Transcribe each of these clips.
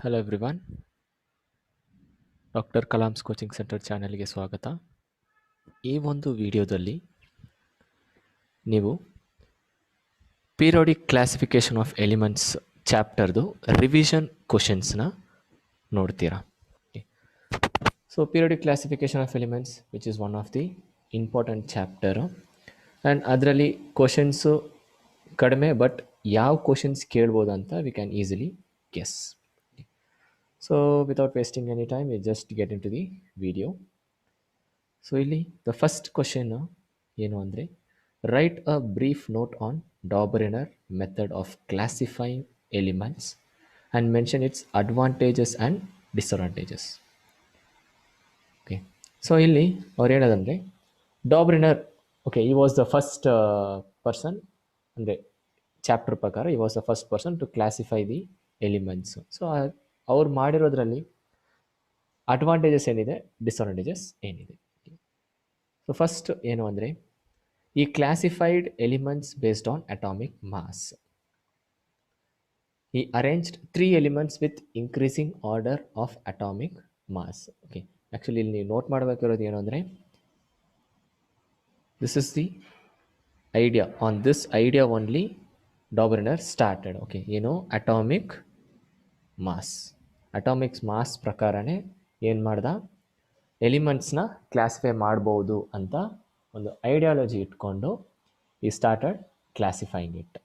Hello everyone, doctor Kalam's coaching centre ಚಾನೆಲ್ಗೆ ಸ್ವಾಗತ. ಈ ಒಂದು ವಿಡಿಯೋದಲ್ಲಿ ನೀವು ಪೀರಿಯಾಡಿಕ್ ಕ್ಲಾಸಿಫಿಕೇಶನ್ ಆಫ್ ಎಲಿಮೆಂಟ್ಸ್ ಚಾಪ್ಟರ್ದು ರಿವಿಷನ್ ಕ್ವಶನ್ಸ್ನ ನೋಡ್ತೀರಾ. So periodic classification of elements which is one of the important chapter and ಅದರಲ್ಲಿ ಕ್ವಶನ್ಸು ಕಡಿಮೆ, ಬಟ್ ಯಾವ ಕ್ವಶನ್ಸ್ ಕೇಳ್ಬೋದು ಅಂತ we can easily guess. So without wasting any time, we just get into the video. So ಇಲ್ಲಿ the first question ಏನು ಅಂದರೆ, write a brief note on Dobereiner method of classifying elements and mention its advantages and disadvantages. Okay, so ಇಲ್ಲಿ ಅವ್ರು ಹೇಳೋದಂದರೆ Dobereiner, okay, he was the first person, ಅಂದರೆ chapter ಪ್ರಕಾರ he was the first person to classify the elements. So ಅವ್ರು ಮಾಡಿರೋದ್ರಲ್ಲಿ advantages ಏನಿದೆ, disadvantages ಏನಿದೆ. So first ಏನು ಅಂದರೆ, he classified elements based on atomic mass. He arranged 3 elements with increasing order of atomic mass. Okay, actually ಇಲ್ಲಿ ನೀವು note ಮಾಡಬೇಕಿರೋದು ಏನು ಅಂದರೆ, this is the idea. On this idea only Dobereiner started. Okay, ಏನು atomic mass, Atomix mass ಪ್ರಕಾರನೇ ಏನು ಮಾಡ್ದ, ಎಲಿಮೆಂಟ್ಸ್ನ classify ಮಾಡ್ಬೋದು ಅಂತ ಒಂದು ಐಡಿಯಾಲಜಿ ಇಟ್ಕೊಂಡು ಈ ಸ್ಟಾರ್ಟೆಡ್ ಕ್ಲಾಸಿಫೈಯಿಂಗ್ ಇಟ್.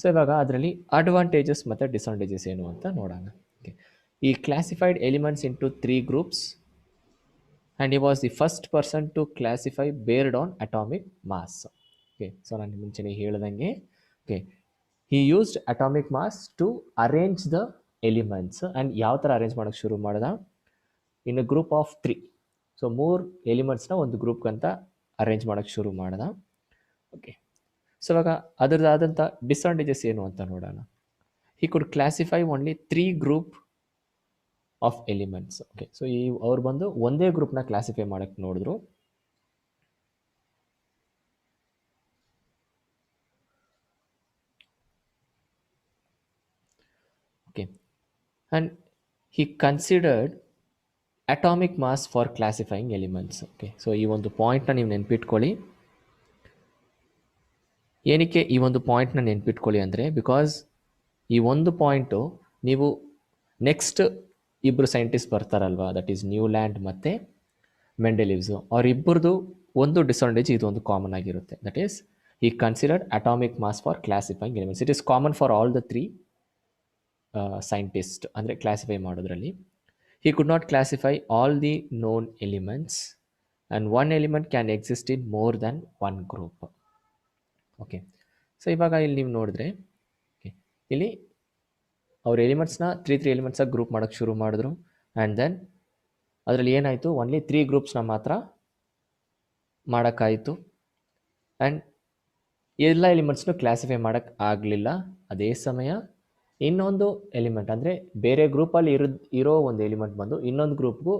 ಸೊ ಇವಾಗ ಅದರಲ್ಲಿ ಅಡ್ವಾಂಟೇಜಸ್ ಮತ್ತು ಡಿಸ್ಅಡ್ವಾಂಟೇಜಸ್ ಏನು ಅಂತ ನೋಡೋಣ. Okay, he classified elements into 3 groups and he was the first person to classify based on atomic mass. Okay, so ನಾನು ಮುಂಚೆನೇ ಹೇಳ್ದಂಗೆ, okay, he used atomic mass to arrange the elements. And ಯಾವ ಥರ arrange ಮಾಡೋಕ್ಕೆ ಶುರು ಮಾಡ್ದ, in a group of 3. So 3 ಎಲಿಮೆಂಟ್ಸ್ನ ಒಂದು ಗ್ರೂಪ್ಗಂತ ಅರೇಂಜ್ ಮಾಡೋಕ್ಕೆ ಶುರು ಮಾಡ್ದ. ಓಕೆ, ಸೊ ಇವಾಗ ಅದರದಾದಂಥ ಡಿಸ್ಅಡ್ವಾಂಟೇಜಸ್ ಏನು ಅಂತ ನೋಡೋಣ. He could classify only 3 group of elements. Okay, so ಈ ಅವ್ರು ಬಂದು ಒಂದೇ ಗ್ರೂಪ್ನ ಕ್ಲಾಸಿಫೈ ಮಾಡೋಕ್ಕೆ ನೋಡಿದ್ರು. Okay, and he considered atomic mass for classifying elements. Okay, so ಈ ಒಂದು ಪಾಯಿಂಟ್ನ ನೀವು ನೆನ್ಪಿಟ್ಕೊಳ್ಳಿ. ಏನಕ್ಕೆ ಈ ಒಂದು ಪಾಯಿಂಟ್ನ ನೆನ್ಪಿಟ್ಕೊಳ್ಳಿ ಅಂದರೆ, ಬಿಕಾಸ್ ಈ ಒಂದು ಪಾಯಿಂಟು ನೀವು ನೆಕ್ಸ್ಟ್ ಇಬ್ಬರು ಸೈಂಟಿಸ್ಟ್ ಬರ್ತಾರಲ್ವ, ದಟ್ ಈಸ್ ನ್ಯೂಲ್ಯಾಂಡ್ ಮತ್ತು ಮೆಂಡೆಲಿವ್ಸು, ಅವರಿಬ್ಬರದು ಒಂದು ಡಿಸ್ಅಡ್ವಾಂಟೇಜ್ ಇದು ಒಂದು ಕಾಮನ್ ಆಗಿರುತ್ತೆ. That is he considered atomic mass for classifying elements. It is common for all the 3 scientist, ಅಂದರೆ ಕ್ಲಾಸಿಫೈ ಮಾಡೋದ್ರಲ್ಲಿ. He could not classify all the known elements and one element can exist in more than one group. Okay, so ಇವಾಗ ಇಲ್ಲಿ ನೀವು ನೋಡಿದ್ರೆ, okay, ಇಲ್ಲಿ ಅವ್ರ ಎಲಿಮೆಂಟ್ಸ್ನ 3 ಎಲಿಮೆಂಟ್ಸಾಗಿ group ಮಾಡೋಕ್ಕೆ ಶುರು ಮಾಡಿದ್ರು. ಆ್ಯಂಡ್ ದೆನ್ ಅದರಲ್ಲಿ ಏನಾಯಿತು, ಓನ್ಲಿ 3 ಗ್ರೂಪ್ಸ್ನ ಮಾತ್ರ ಮಾಡೋಕ್ಕಾಯಿತು. ಆ್ಯಂಡ್ ಎಲ್ಲ ಎಲಿಮೆಂಟ್ಸ್ನು ಕ್ಲಾಸಿಫೈ ಮಾಡೋಕ್ಕೆ ಆಗಲಿಲ್ಲ. ಅದೇ ಸಮಯ ಇನ್ನೊಂದು ಎಲಿಮೆಂಟ್, ಅಂದರೆ ಬೇರೆ ಗ್ರೂಪಲ್ಲಿ ಇರೋ ಒಂದು ಎಲಿಮೆಂಟ್ ಬಂದು ಇನ್ನೊಂದು ಗ್ರೂಪ್ಗೂ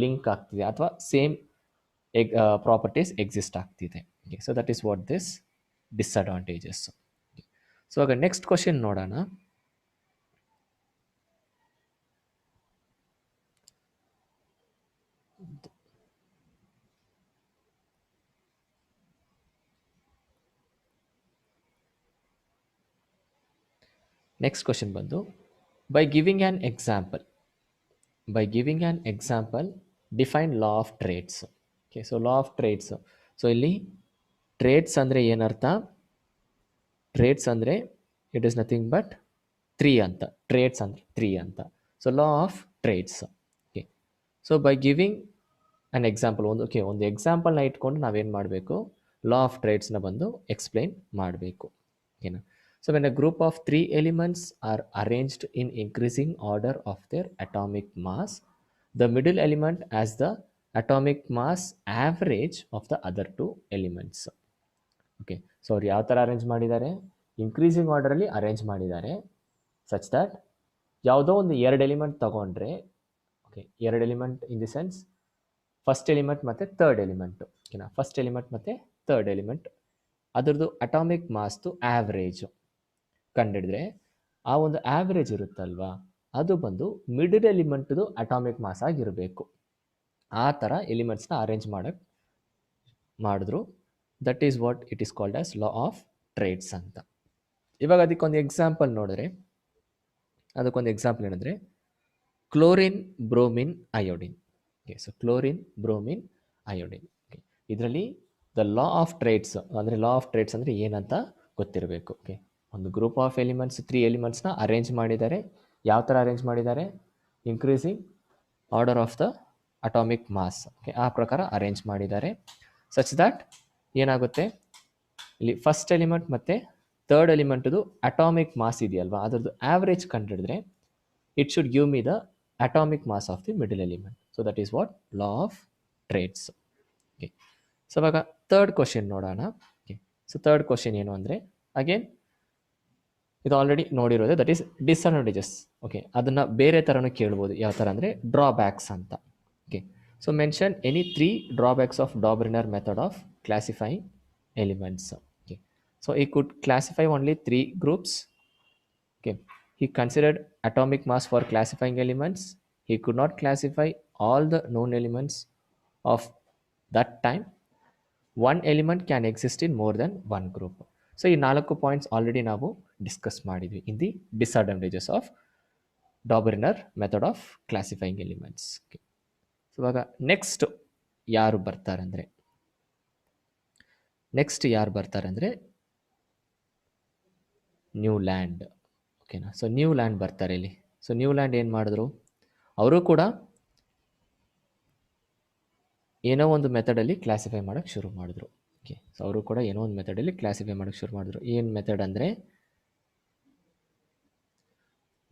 ಲಿಂಕ್ ಆಗ್ತಿದೆ ಅಥವಾ ಸೇಮ್ ಪ್ರಾಪರ್ಟೀಸ್ ಎಕ್ಸಿಸ್ಟ್ ಆಗ್ತಿದೆ. So that is what this disadvantages. So ಆಗ ನೆಕ್ಸ್ಟ್ ಕ್ವಶನ್ ನೋಡೋಣ. ನೆಕ್ಸ್ಟ್ ಕ್ವಶನ್ ಬಂದು, by giving an example define law of trades. Okay, so law of trades. So ಇಲ್ಲಿ ಟ್ರೇಡ್ಸ್ ಅಂದರೆ ಏನರ್ಥ, ಟ್ರೇಡ್ಸ್ ಅಂದರೆ ಇಟ್ ಈಸ್ ನಥಿಂಗ್ ಬಟ್ 3 ಅಂತ. Trades ಅಂದರೆ 3 ಅಂತ. So law of trades. Okay, so by giving an example, ಒಂದು ಎಕ್ಸಾಂಪಲ್ನ ಇಟ್ಕೊಂಡು ನಾವೇನು ಮಾಡಬೇಕು, ಲಾ ಆಫ್ ಟ್ರೇಡ್ಸ್ನ ಬಂದು ಎಕ್ಸ್ಪ್ಲೈನ್ ಮಾಡಬೇಕು. ಓಕೆನಾ. So when a group of 3 elements are arranged in increasing order of their atomic mass, the middle element has the atomic mass average of the other 2 elements. Okay, so ಅವ್ರು ಯಾವ ಥರ arrange ಮಾಡಿದ್ದಾರೆ, increasing ಆರ್ಡರಲ್ಲಿ arrange ಮಾಡಿದ್ದಾರೆ, such that ಯಾವುದೋ ಒಂದು 2 element ತೊಗೊಂಡ್ರೆ, okay, 2 element in the sense first element ಮತ್ತು third element. ಓಕೆನಾ, ಫಸ್ಟ್ ಎಲಿಮೆಂಟ್ ಮತ್ತು ಥರ್ಡ್ ಎಲಿಮೆಂಟ್ ಅದರದ್ದು ಅಟಾಮಿಕ್ ಮಾಸ್ದು ಆ್ಯಾವ್ರೇಜು ಕಂಡಿಡಿದ್ರೆ, ಆ ಒಂದು ಆ್ಯಾವ್ರೇಜ್ ಇರುತ್ತಲ್ವಾ, ಅದು ಬಂದು ಮಿಡಲ್ ಎಲಿಮೆಂಟ್ದು ಅಟಾಮಿಕ್ ಮಾಸ್ ಆಗಿರಬೇಕು. ಆ ಥರ ಎಲಿಮೆಂಟ್ಸ್ನ ಅರೇಂಜ್ ಮಾಡಿದ್ರು. That is what it is called as law of triads ಅಂತ. ಇವಾಗ ಅದಕ್ಕೊಂದು ಎಕ್ಸಾಂಪಲ್ ನೋಡಿದ್ರೆ, ಅದಕ್ಕೊಂದು ಎಕ್ಸಾಂಪಲ್ ಏನಂದರೆ chlorine, bromine, iodine. Okay, so chlorine, bromine, iodine. Okay, ಇದರಲ್ಲಿ ದ ಲಾ ಆಫ್ ಟ್ರೇಡ್ಸ್ ಅಂದರೆ ಲಾ ಆಫ್ ಟ್ರೇಡ್ಸ್ ಅಂದರೆ ಏನಂತ ಗೊತ್ತಿರಬೇಕು. ಓಕೆ, ಒಂದು ಗ್ರೂಪ್ ಆಫ್ ಎಲಿಮೆಂಟ್ಸ್ 3 ಎಲಿಮೆಂಟ್ಸ್ನ ಅರೇಂಜ್ ಮಾಡಿದ್ದಾರೆ. ಯಾವ ಥರ ಅರೇಂಜ್ ಮಾಡಿದ್ದಾರೆ? Increasing order of the atomic mass. Okay, ಆ ಪ್ರಕಾರ ಅರೇಂಜ್ ಮಾಡಿದ್ದಾರೆ. ಸಚ್ ದ್ಯಾಟ್ ಏನಾಗುತ್ತೆ, ಇಲ್ಲಿ ಫಸ್ಟ್ ಎಲಿಮೆಂಟ್ ಮತ್ತು ಥರ್ಡ್ ಎಲಿಮೆಂಟ್ದು ಅಟಾಮಿಕ್ ಮಾಸ್ ಇದೆಯಲ್ವಾ, ಅದರದ್ದು average ಕಂಡುಹಿಡಿದ್ರೆ it should give me the atomic mass of the middle element. So that is what law of trades. Okay, so ivaga third question nodana. Okay, so third question ಏನು ಅಂದರೆ again ಇದು already ನೋಡಿರೋದು, that is disadvantages. Okay, ಅದನ್ನು ಬೇರೆ ಥರನೂ ಕೇಳ್ಬೋದು. ಯಾವ ಥರ ಅಂದರೆ ಡ್ರಾಬ್ಯಾಕ್ಸ್ ಅಂತ. Okay, so mention any 3 drawbacks of Dobereiner method of classifying elements. Okay, so he could classify only 3 groups. Okay, he considered atomic mass for classifying elements. He could not classify all the known elements of that time. One element can exist in more than one group. So ಈ 4 points already ನಾವು discuss ಮಾಡಿದ್ವಿ in the disadvantages of Dobereiner method of classifying elements. So ಇವಾಗ next ಯಾರು ಬರ್ತಾರೆ ಅಂದರೆ Newland. ಓಕೆನಾ, so Newland ಬರ್ತಾರೆ ಇಲ್ಲಿ. ಸೊ ನ್ಯೂಲ್ಯಾಂಡ್ ಏನು ಮಾಡಿದ್ರು, ಅವರು ಕೂಡ ಏನೋ ಒಂದು ಮೆಥಡಲ್ಲಿ ಕ್ಲಾಸಿಫೈ ಮಾಡೋಕ್ಕೆ ಶುರು ಮಾಡಿದ್ರು. ಓಕೆ, ಸೊ ಅವರು ಕೂಡ ಏನೋ ಒಂದು ಮೆಥಡಲ್ಲಿ ಕ್ಲಾಸಿಫೈ ಮಾಡೋಕ್ಕೆ ಶುರು ಮಾಡಿದ್ರು. ಏನು ಮೆಥಡ್ ಅಂದರೆ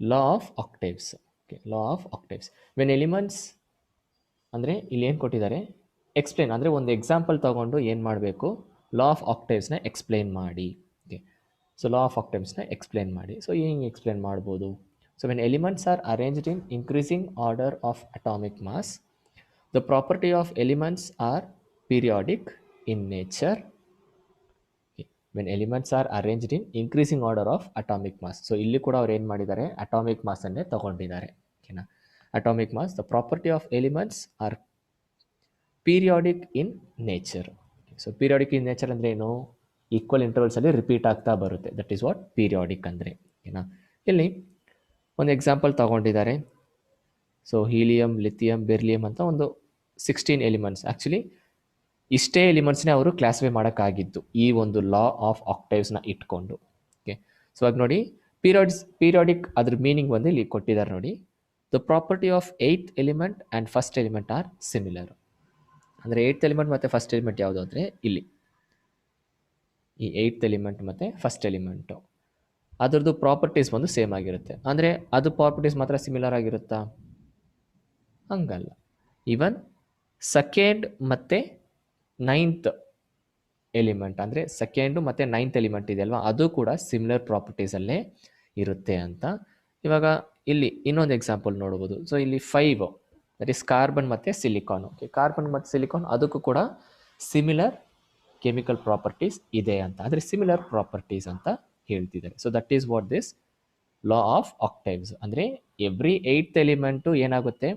law of octaves. Okay, law of octaves. When elements ಅಂದರೆ ಇಲ್ಲಿ ಏನು ಕೊಟ್ಟಿದ್ದಾರೆ, ಎಕ್ಸ್ಪ್ಲೇನ್ ಅಂದರೆ ಒಂದು ಎಕ್ಸಾಂಪಲ್ ತೊಗೊಂಡು ಏನು ಮಾಡಬೇಕು, ಲಾ ಆಫ್ ಆಕ್ಟೇವ್ಸ್ನ ಎಕ್ಸ್ಪ್ಲೇನ್ ಮಾಡಿ. ಓಕೆ, ಸೊ ಲಾ ಆಫ್ ಆಕ್ಟೇವ್ಸ್ನ ಎಕ್ಸ್ಪ್ಲೇನ್ ಮಾಡಿ. ಸೊ ಹೆಂಗೆ ಎಕ್ಸ್ಪ್ಲೇನ್ ಮಾಡ್ಬೋದು? So when elements are arranged in increasing order of atomic mass, the property of elements are periodic in nature. When elements are arranged in increasing order of atomic mass. So ಇಲ್ಲಿ ಕೂಡ ಅವ್ರು ಏನು ಮಾಡಿದ್ದಾರೆ, atomic ಮಾಸನ್ನೇ ತಗೊಂಡಿದ್ದಾರೆ. ಓಕೆನಾ, atomic mass, the property of elements are periodic in nature. So periodic in nature ಅಂದರೆ ಏನು? ಈಕ್ವಲ್ ಇಂಟರ್ವಲ್ಸಲ್ಲಿ ರಿಪೀಟ್ ಆಗ್ತಾ ಬರುತ್ತೆ. ದಟ್ ಈಸ್ ವಾಟ್ ಪೀರಿಯಾಡಿಕ್ ಅಂದರೆ. ಓಕೆನಾ, ಇಲ್ಲಿ ಒಂದು ಎಕ್ಸಾಂಪಲ್ ತಗೊಂಡಿದ್ದಾರೆ. ಸೊ ಹೀಲಿಯಂ, ಲಿಥಿಯಂ, ಬೆರ್ಲಿಯಂ ಅಂತ ಒಂದು 16 ಎಲಿಮೆಂಟ್ಸ್. ಆ್ಯಕ್ಚುಲಿ ಇಷ್ಟೇ ಎಲಿಮೆಂಟ್ಸ್ನೇ ಅವರು ಕ್ಲಾಸಿಫೈ ಮಾಡೋಕ್ಕಾಗಿದ್ದು ಈ ಒಂದು ಲಾ ಆಫ್ ಆಕ್ಟೈವ್ಸ್ನ ಇಟ್ಕೊಂಡು. ಓಕೆ, ಸೊ ಆಗ ನೋಡಿ ಪೀರಿಯಾಡಿಕ್ ಅದ್ರ ಮೀನಿಂಗ್ ಬಂದು ಇಲ್ಲಿ ಕೊಟ್ಟಿದ್ದಾರೆ ನೋಡಿ. The property of 8th element and first element R similar. ಅಂದರೆ 8th ಎಲಿಮೆಂಟ್ ಮತ್ತು ಫಸ್ಟ್ ಎಲಿಮೆಂಟ್ ಯಾವುದು ಅಂದರೆ ಇಲ್ಲಿ ಈ 8th ಎಲಿಮೆಂಟ್ ಮತ್ತು ಫಸ್ಟ್ ಎಲಿಮೆಂಟು ಅದರದ್ದು ಪ್ರಾಪರ್ಟೀಸ್ ಬಂದು ಸೇಮ್ ಆಗಿರುತ್ತೆ. ಅಂದರೆ ಅದು ಪ್ರಾಪರ್ಟೀಸ್ ಮಾತ್ರ ಸಿಮಿಲರ್ ಆಗಿರುತ್ತಾ? ಹಂಗಲ್ಲ. ಈವನ್ ಸೆಕೆಂಡ್ ಮತ್ತು 9th ಎಲಿಮೆಂಟ್ ಅಂದರೆ ಸೆಕೆಂಡು ಮತ್ತು 9th ಎಲಿಮೆಂಟ್ ಇದೆಯಲ್ವಾ, ಅದು ಕೂಡ ಸಿಮಿಲರ್ ಪ್ರಾಪರ್ಟೀಸಲ್ಲೇ ಇರುತ್ತೆ ಅಂತ. ಇವಾಗ ಇಲ್ಲಿ ಇನ್ನೊಂದು ಎಕ್ಸಾಂಪಲ್ ನೋಡ್ಬೋದು. ಸೊ ಇಲ್ಲಿ 5 ದಟ್ ಈಸ್ ಕಾರ್ಬನ್ ಮತ್ತು ಸಿಲಿಕಾನ್. ಓಕೆ, ಕಾರ್ಬನ್ ಮತ್ತು ಸಿಲಿಕಾನ್ ಅದಕ್ಕೂ ಕೂಡ ಸಿಮಿಲರ್ ಕೆಮಿಕಲ್ ಪ್ರಾಪರ್ಟೀಸ್ ಇದೆ ಅಂತ, ಅಂದರೆ ಸಿಮಿಲರ್ ಪ್ರಾಪರ್ಟೀಸ್ ಅಂತ ಹೇಳ್ತಿದ್ದಾರೆ. So that is what this law of octaves. ಅಂದರೆ ಎವ್ರಿ 8th ಎಲಿಮೆಂಟು ಏನಾಗುತ್ತೆ,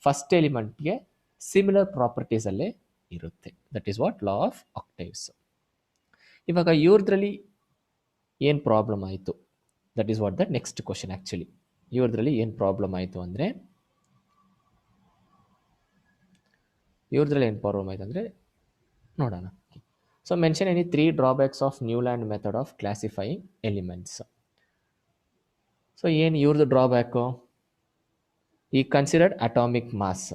ಫಸ್ಟ್ ಎಲಿಮೆಂಟ್ಗೆ ಸಿಮಿಲರ್ ಪ್ರಾಪರ್ಟೀಸಲ್ಲೇ ಇರುತ್ತೆ. That is what law of octaves. ಇವಾಗ ಇವ್ರದ್ರಲ್ಲಿ ಏನು ಪ್ರಾಬ್ಲಮ್ ಆಯಿತು, that is what the next question. Actually ಇವ್ರದ್ರಲ್ಲಿ ಏನು ಪ್ರಾಬ್ಲಮ್ ಆಯಿತು ಅಂದರೆ ನೋಡೋಣ. So mention any 3 drawbacks of Newland method of classifying elements. So ಏನು ಇವ್ರದ್ದು drawback? He considered atomic mass.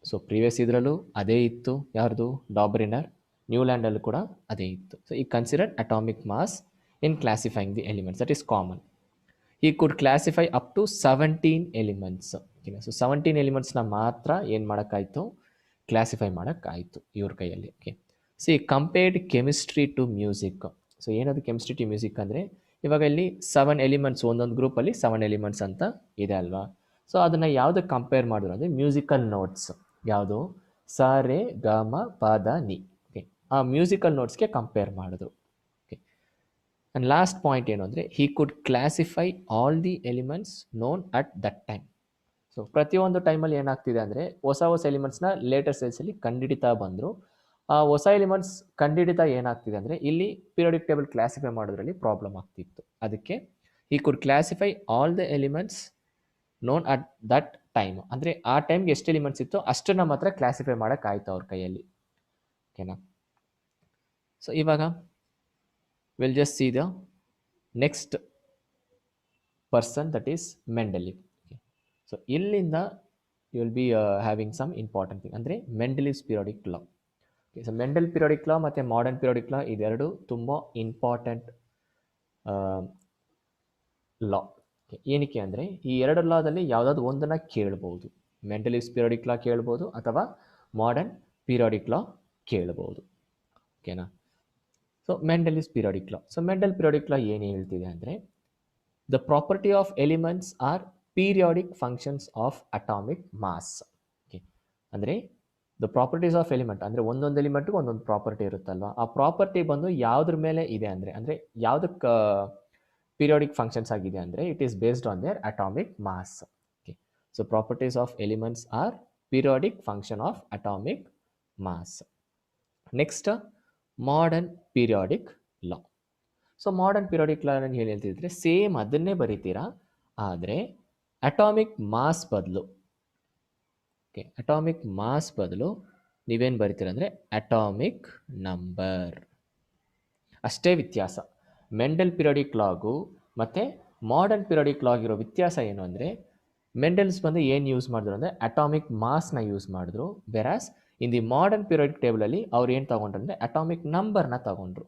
So previous ಇದರಲ್ಲೂ ಅದೇ ಇತ್ತು, ಯಾರ್ದು? ಡಾಬ್ರಿನರ್. ನ್ಯೂಲ್ಯಾಂಡಲ್ಲೂ ಕೂಡ ಅದೇ ಇತ್ತು. So he considered atomic mass in classifying the elements, that is common. He could classify up to 17 elements. ಓಕೆನಾ, ಸೊ 17 ಎಲಿಮೆಂಟ್ಸ್ನ ಮಾತ್ರ ಏನು ಮಾಡೋಕ್ಕಾಯಿತು, ಕ್ಲಾಸಿಫೈ ಮಾಡೋಕ್ಕಾಯಿತು ಇವ್ರ ಕೈಯಲ್ಲಿ. Okay, he compared chemistry to music. So ಏನದು ಕೆಮಿಸ್ಟ್ರಿ ಟು ಮ್ಯೂಸಿಕ್ ಅಂದರೆ, ಇವಾಗ ಇಲ್ಲಿ 7 ಎಲಿಮೆಂಟ್ಸ್, ಒಂದೊಂದು ಗ್ರೂಪಲ್ಲಿ 7 ಎಲಿಮೆಂಟ್ಸ್ ಅಂತ ಇದೆ ಅಲ್ವಾ. ಸೊ ಅದನ್ನು ಯಾವುದಕ್ಕೆ ಕಂಪೇರ್ ಮಾಡಿದ್ರು ಅಂದರೆ ಮ್ಯೂಸಿಕಲ್ ನೋಟ್ಸ್. ಯಾವುದು? ಸ ರೇ ಗ ಮ ಪ ದ ನಿ. ಓಕೆ, ಆ ಮ್ಯೂಸಿಕಲ್ ನೋಟ್ಸ್ಗೆ ಕಂಪೇರ್ ಮಾಡಿದ್ರು. ಓಕೆ, ಆ್ಯಂಡ್ ಲಾಸ್ಟ್ ಪಾಯಿಂಟ್ ಏನು ಅಂದರೆ he could classify all the elements known at that time. So ಪ್ರತಿಯೊಂದು ಟೈಮಲ್ಲಿ ಏನಾಗ್ತಿದೆ ಅಂದರೆ ಹೊಸ ಹೊಸ ಎಲಿಮೆಂಟ್ಸ್ನ ಲೇಟರ್ ಸ್ಟೇಜಲ್ಲಿ ಕಂಡುಹಿಡಿತಾ ಬಂದರು. ಆ ಹೊಸ ಎಲಿಮೆಂಟ್ಸ್ ಕಂಡುಹಿಡಿತಾ ಏನಾಗ್ತಿದೆ ಅಂದರೆ ಇಲ್ಲಿ ಪೀರಿಯಾಡಿಕ್ ಟೇಬಲ್ ಕ್ಲಾಸಿಫೈ ಮಾಡೋದ್ರಲ್ಲಿ ಪ್ರಾಬ್ಲಮ್ ಆಗ್ತಿತ್ತು. ಅದಕ್ಕೆ he could classify all the elements known at that time. ಅಂದರೆ ಆ ಟೈಮ್ಗೆ ಎಷ್ಟು ಎಲಿಮೆಂಟ್ಸ್ ಇತ್ತು ಅಷ್ಟನ್ನು ಮಾತ್ರ ಕ್ಲಾಸಿಫೈ ಮಾಡೋಕ್ಕಾಯ್ತು ಅವ್ರ ಕೈಯಲ್ಲಿ. ಓಕೆನಾ? ಸೊ ಇವಾಗ will just see the next person, that is Mendeleev. So ಇಲ್ಲಿಂದ you will be having some important thing ಅಂದರೆ Mendeleev's periodic law. So Mendel periodic law ಮತ್ತು ಮಾಡರ್ನ್ ಪೀರಿಯಾಡಿಕ್ ಲಾ ಇದೆರಡು ತುಂಬ ಇಂಪಾರ್ಟೆಂಟ್ ಲಾ. ಏನಕ್ಕೆ ಅಂದರೆ ಈ ಎರಡು ಲಾದಲ್ಲಿ ಯಾವುದಾದ್ರು ಒಂದನ್ನು ಕೇಳ್ಬೋದು. ಮೆಂಡೆಲಿವ್ಸ್ ಪೀರಿಯಾಡಿಕ್ ಲಾ ಕೇಳ್ಬೋದು ಅಥವಾ ಮಾಡರ್ನ್ ಪೀರಿಯಾಡಿಕ್ ಲಾ ಕೇಳ್ಬೋದು. ಓಕೆನಾ? So Mendeleev's periodic law. So Mendel periodic law ಏನು ಹೇಳ್ತಿದೆ ಅಂದರೆ the property of elements are periodic functions of atomic mass. Okay, ಅಂದರೆ ದ ಪ್ರಾಪರ್ಟೀಸ್ ಆಫ್ ಎಲಿಮೆಂಟ್ ಅಂದರೆ ಒಂದೊಂದು ಎಲಿಮೆಂಟ್ಗೂ ಒಂದೊಂದು ಪ್ರಾಪರ್ಟಿ ಇರುತ್ತಲ್ವ, ಆ ಪ್ರಾಪರ್ಟಿ ಬಂದು ಯಾವುದ್ರ ಮೇಲೆ ಇದೆ ಅಂದರೆ ಯಾವುದಕ್ಕೆ ಪೀರಿಯಾಡಿಕ್ ಫಂಕ್ಷನ್ಸ್ ಆಗಿದೆ ಅಂದರೆ it is based on their atomic mass. Okay, so properties of elements are periodic function of atomic mass. Next modern periodic law. So modern periodic law ಏನು ಹೇಳ್ತಿದ್ರೆ ಸೇಮ್ ಅದನ್ನೇ ಬರೀತೀರಾ, ಆದರೆ ಅಟಾಮಿಕ್ ಮಾಸ್ ಬದಲು okay atomic mass ಬದಲು ನೀವೇನು ಬರಿತೀರ ಅಂದರೆ atomic number. ಅಷ್ಟೇ ವ್ಯತ್ಯಾಸ. ಮೆಂಡೆಲ್ ಪೀರಿಯಾಡಿಕ್ ಲಾಗೂ ಮತ್ತು ಮಾಡರ್ನ್ ಪೀರಿಯಾಡಿಕ್ ಲಾಗ್ ಇರೋ ವ್ಯತ್ಯಾಸ ಏನು ಅಂದರೆ ಮೆಂಡೆಲ್ಸ್ ಬಂದು ಏನು ಯೂಸ್ ಮಾಡಿದ್ರು ಅಂದರೆ ಅಟಾಮಿಕ್ ಮಾಸ್ನ ಯೂಸ್ ಮಾಡಿದ್ರು. Whereas in the modern periodic ಟೇಬಲಲ್ಲಿ ಅವ್ರು ಏನು ತಗೊಂಡ್ರು ಅಂದರೆ ಅಟಾಮಿಕ್ ನಂಬರ್ನ ತಗೊಂಡ್ರು.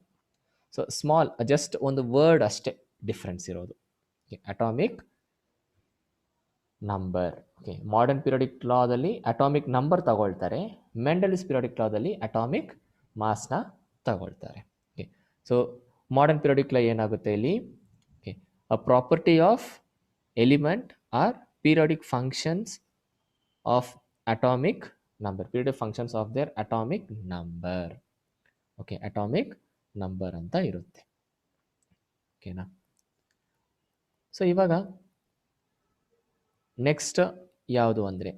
ಸೊ ಸ್ಮಾಲ್ ಜಸ್ಟ್ ಒಂದು ವರ್ಡ್ ಅಷ್ಟೇ ಡಿಫ್ರೆನ್ಸ್ ಇರೋದು. Atomic number. Okay, modern periodic ಲಾದಲ್ಲಿ ಅಟಾಮಿಕ್ ನಂಬರ್ ತಗೊಳ್ತಾರೆ, ಮೆಂಡೆಲಿವ್ಸ್ ಪೀರಿಯಾಡಿಕ್ ಲಾದಲ್ಲಿ ಅಟಾಮಿಕ್ ಮಾಸ್ನ ತಗೊಳ್ತಾರೆ. Okay, so modern periodic law ಏನಾಗುತ್ತೆ ಇಲ್ಲಿ, okay, a property of element are periodic functions of atomic number, periodic functions of their atomic number. Okay, atomic number ಅಂತ ಇರುತ್ತೆ. ಓಕೆನಾ? ಸೊ ಇವಾಗ ನೆಕ್ಸ್ಟ್ ಯಾವುದು ಅಂದರೆ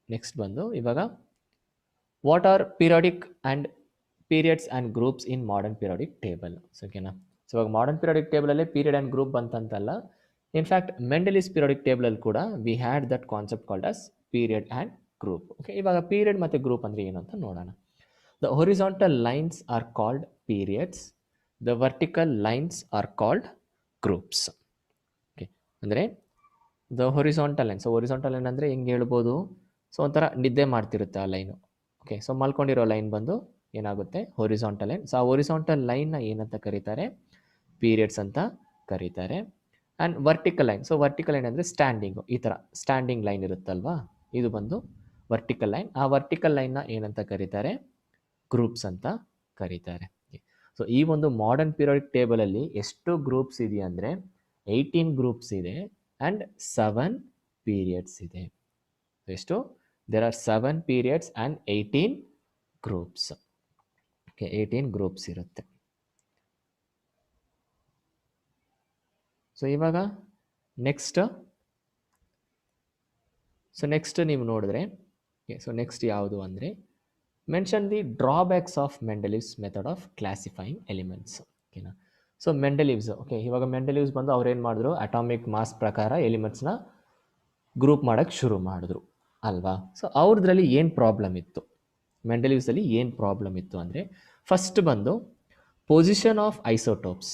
ನೆಕ್ಸ್ಟ್ ಬಂದು ಇವಾಗ what are periodic and periods and groups in modern periodic table. So ಓಕೆನಾ? So ಇವಾಗ ಮಾಡರ್ನ್ ಪೀರಿಯಾಡಿಕ್ ಟೇಬಲಲ್ಲೇ ಪೀರಿಯಡ್ ಆ್ಯಂಡ್ ಗ್ರೂಪ್ ಬಂತಂತಲ್ಲ, ಇನ್ಫ್ಯಾಕ್ಟ್ ಮೆಂಡೆಲಿವ್ಸ್ ಪೀರಿಯಾಡಿಕ್ ಟೇಬಲಲ್ಲಿ ಕೂಡ we had that concept called as period and group. Okay, ಇವಾಗ period ಮತ್ತು group ಅಂದರೆ ಏನು ಅಂತ ನೋಡೋಣ. The horizontal lines are called periods, the vertical lines are called groups. Okay, ಅಂದರೆ the horizontal line. So horizontal line ಅಂದರೆ ಹೆಂಗೆ ಹೇಳ್ಬೋದು, ಸೊ ಒಂಥರ ನಿದ್ದೆ ಮಾಡ್ತಿರುತ್ತೆ ಆ ಲೈನು. ಓಕೆ, ಸೊ ಮಲ್ಕೊಂಡಿರೋ ಲೈನ್ ಬಂದು ಏನಾಗುತ್ತೆ ಹೊರಿಸಾಂಟಲ್ ಲೈನ್. ಸೊ ಆ ಹೊರಿಸಾಂಟಲ್ ಲೈನ್ನ ಏನಂತ ಕರೀತಾರೆ, ಪೀರಿಯಡ್ಸ್ ಅಂತ ಕರೀತಾರೆ. And vertical line. So vertical line ಅಂದರೆ ಸ್ಟ್ಯಾಂಡಿಂಗು, ಈ ಥರ ಸ್ಟ್ಯಾಂಡಿಂಗ್ ಲೈನ್ ಇರುತ್ತಲ್ವಾ, ಇದು ಬಂದು ವರ್ಟಿಕಲ್ ಲೈನ್. ಆ ವರ್ಟಿಕಲ್ ಲೈನ್ನ ಏನಂತ ಕರೀತಾರೆ, ಗ್ರೂಪ್ಸ್ ಅಂತ ಕರೀತಾರೆ. ಸೊ ಈ ಒಂದು ಮಾಡರ್ನ್ ಪೀರಿಯಾಡಿಕ್ ಟೇಬಲಲ್ಲಿ ಎಷ್ಟು ಗ್ರೂಪ್ಸ್ ಇದೆ ಅಂದರೆ 18 ಗ್ರೂಪ್ಸ್ ಇದೆ ಆ್ಯಂಡ್ 7 ಪೀರಿಯಡ್ಸ್ ಇದೆ. ಎಷ್ಟು? There are 7 periods and 18 groups. Okay, 18 groups ಇರುತ್ತೆ. ಸೊ ಇವಾಗ ನೆಕ್ಸ್ಟ್ ನೀವು ನೋಡಿದ್ರೆ ಸೊ ನೆಕ್ಸ್ಟ್ ಯಾವುದು ಅಂದರೆ mention the drawbacks of Mendeleev's method of classifying elements. ಓಕೆನಾ? ಸೊ ಮೆಂಡೆಲಿವ್ಸ್, ಓಕೆ, ಇವಾಗ ಮೆಂಡೆಲಿವ್ಸ್ ಬಂದು ಅವ್ರು ಏನು ಮಾಡಿದ್ರು, ಅಟಾಮಿಕ್ ಮಾಸ್ ಪ್ರಕಾರ ಎಲಿಮೆಂಟ್ಸ್ನ ಗ್ರೂಪ್ ಮಾಡೋಕ್ಕೆ ಶುರು ಮಾಡಿದ್ರು ಅಲ್ವಾ. ಸೊ ಅವ್ರದ್ರಲ್ಲಿ ಏನು ಪ್ರಾಬ್ಲಮ್ ಇತ್ತು, ಮೆಂಡೆಲಿವ್ಸಲ್ಲಿ ಏನು ಪ್ರಾಬ್ಲಮ್ ಇತ್ತು ಅಂದರೆ ಫಸ್ಟ್ ಬಂದು position of isotopes.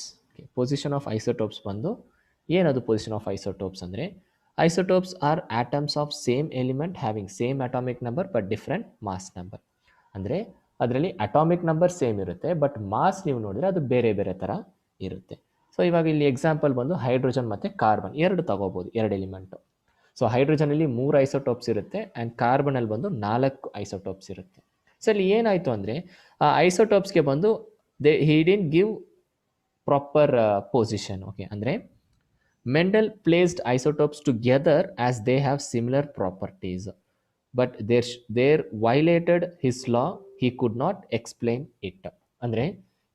Position of isotopes ಬಂದು ಏನದು ಪೊಸಿಷನ್ ಆಫ್ ಐಸೋಟೋಪ್ಸ್ ಅಂದರೆ isotopes are atoms of same element having same atomic number but different mass number. ಅಂದರೆ ಅದರಲ್ಲಿ ಅಟಾಮಿಕ್ ನಂಬರ್ ಸೇಮ್ ಇರುತ್ತೆ ಬಟ್ ಮಾಸ್ ನೀವು ನೋಡಿದರೆ ಅದು ಬೇರೆ ಬೇರೆ ಥರ ಇರುತ್ತೆ. ಸೊ ಇವಾಗ ಇಲ್ಲಿ ಎಕ್ಸಾಂಪಲ್ ಬಂದು ಹೈಡ್ರೋಜನ್ ಮತ್ತು ಕಾರ್ಬನ್ ಎರಡು ತಗೋಬೋದು, ಎರಡು ಎಲಿಮೆಂಟು. ಸೊ ಹೈಡ್ರೋಜನಲ್ಲಿ 3 ಐಸೋಟೋಪ್ಸ್ ಇರುತ್ತೆ ಆ್ಯಂಡ್ ಕಾರ್ಬನಲ್ಲಿ ಬಂದು 4 ಐಸೋಟೋಪ್ಸ್ ಇರುತ್ತೆ. ಸೊ ಇಲ್ಲಿ ಏನಾಯಿತು ಅಂದರೆ ಆ ಐಸೋಟೋಪ್ಸ್ಗೆ ಬಂದು he didn't give proper position. Okay, ಅಂದರೆ Mendel placed isotopes together as they have similar properties but there violated his law, he could not explain it. ಅಂದರೆ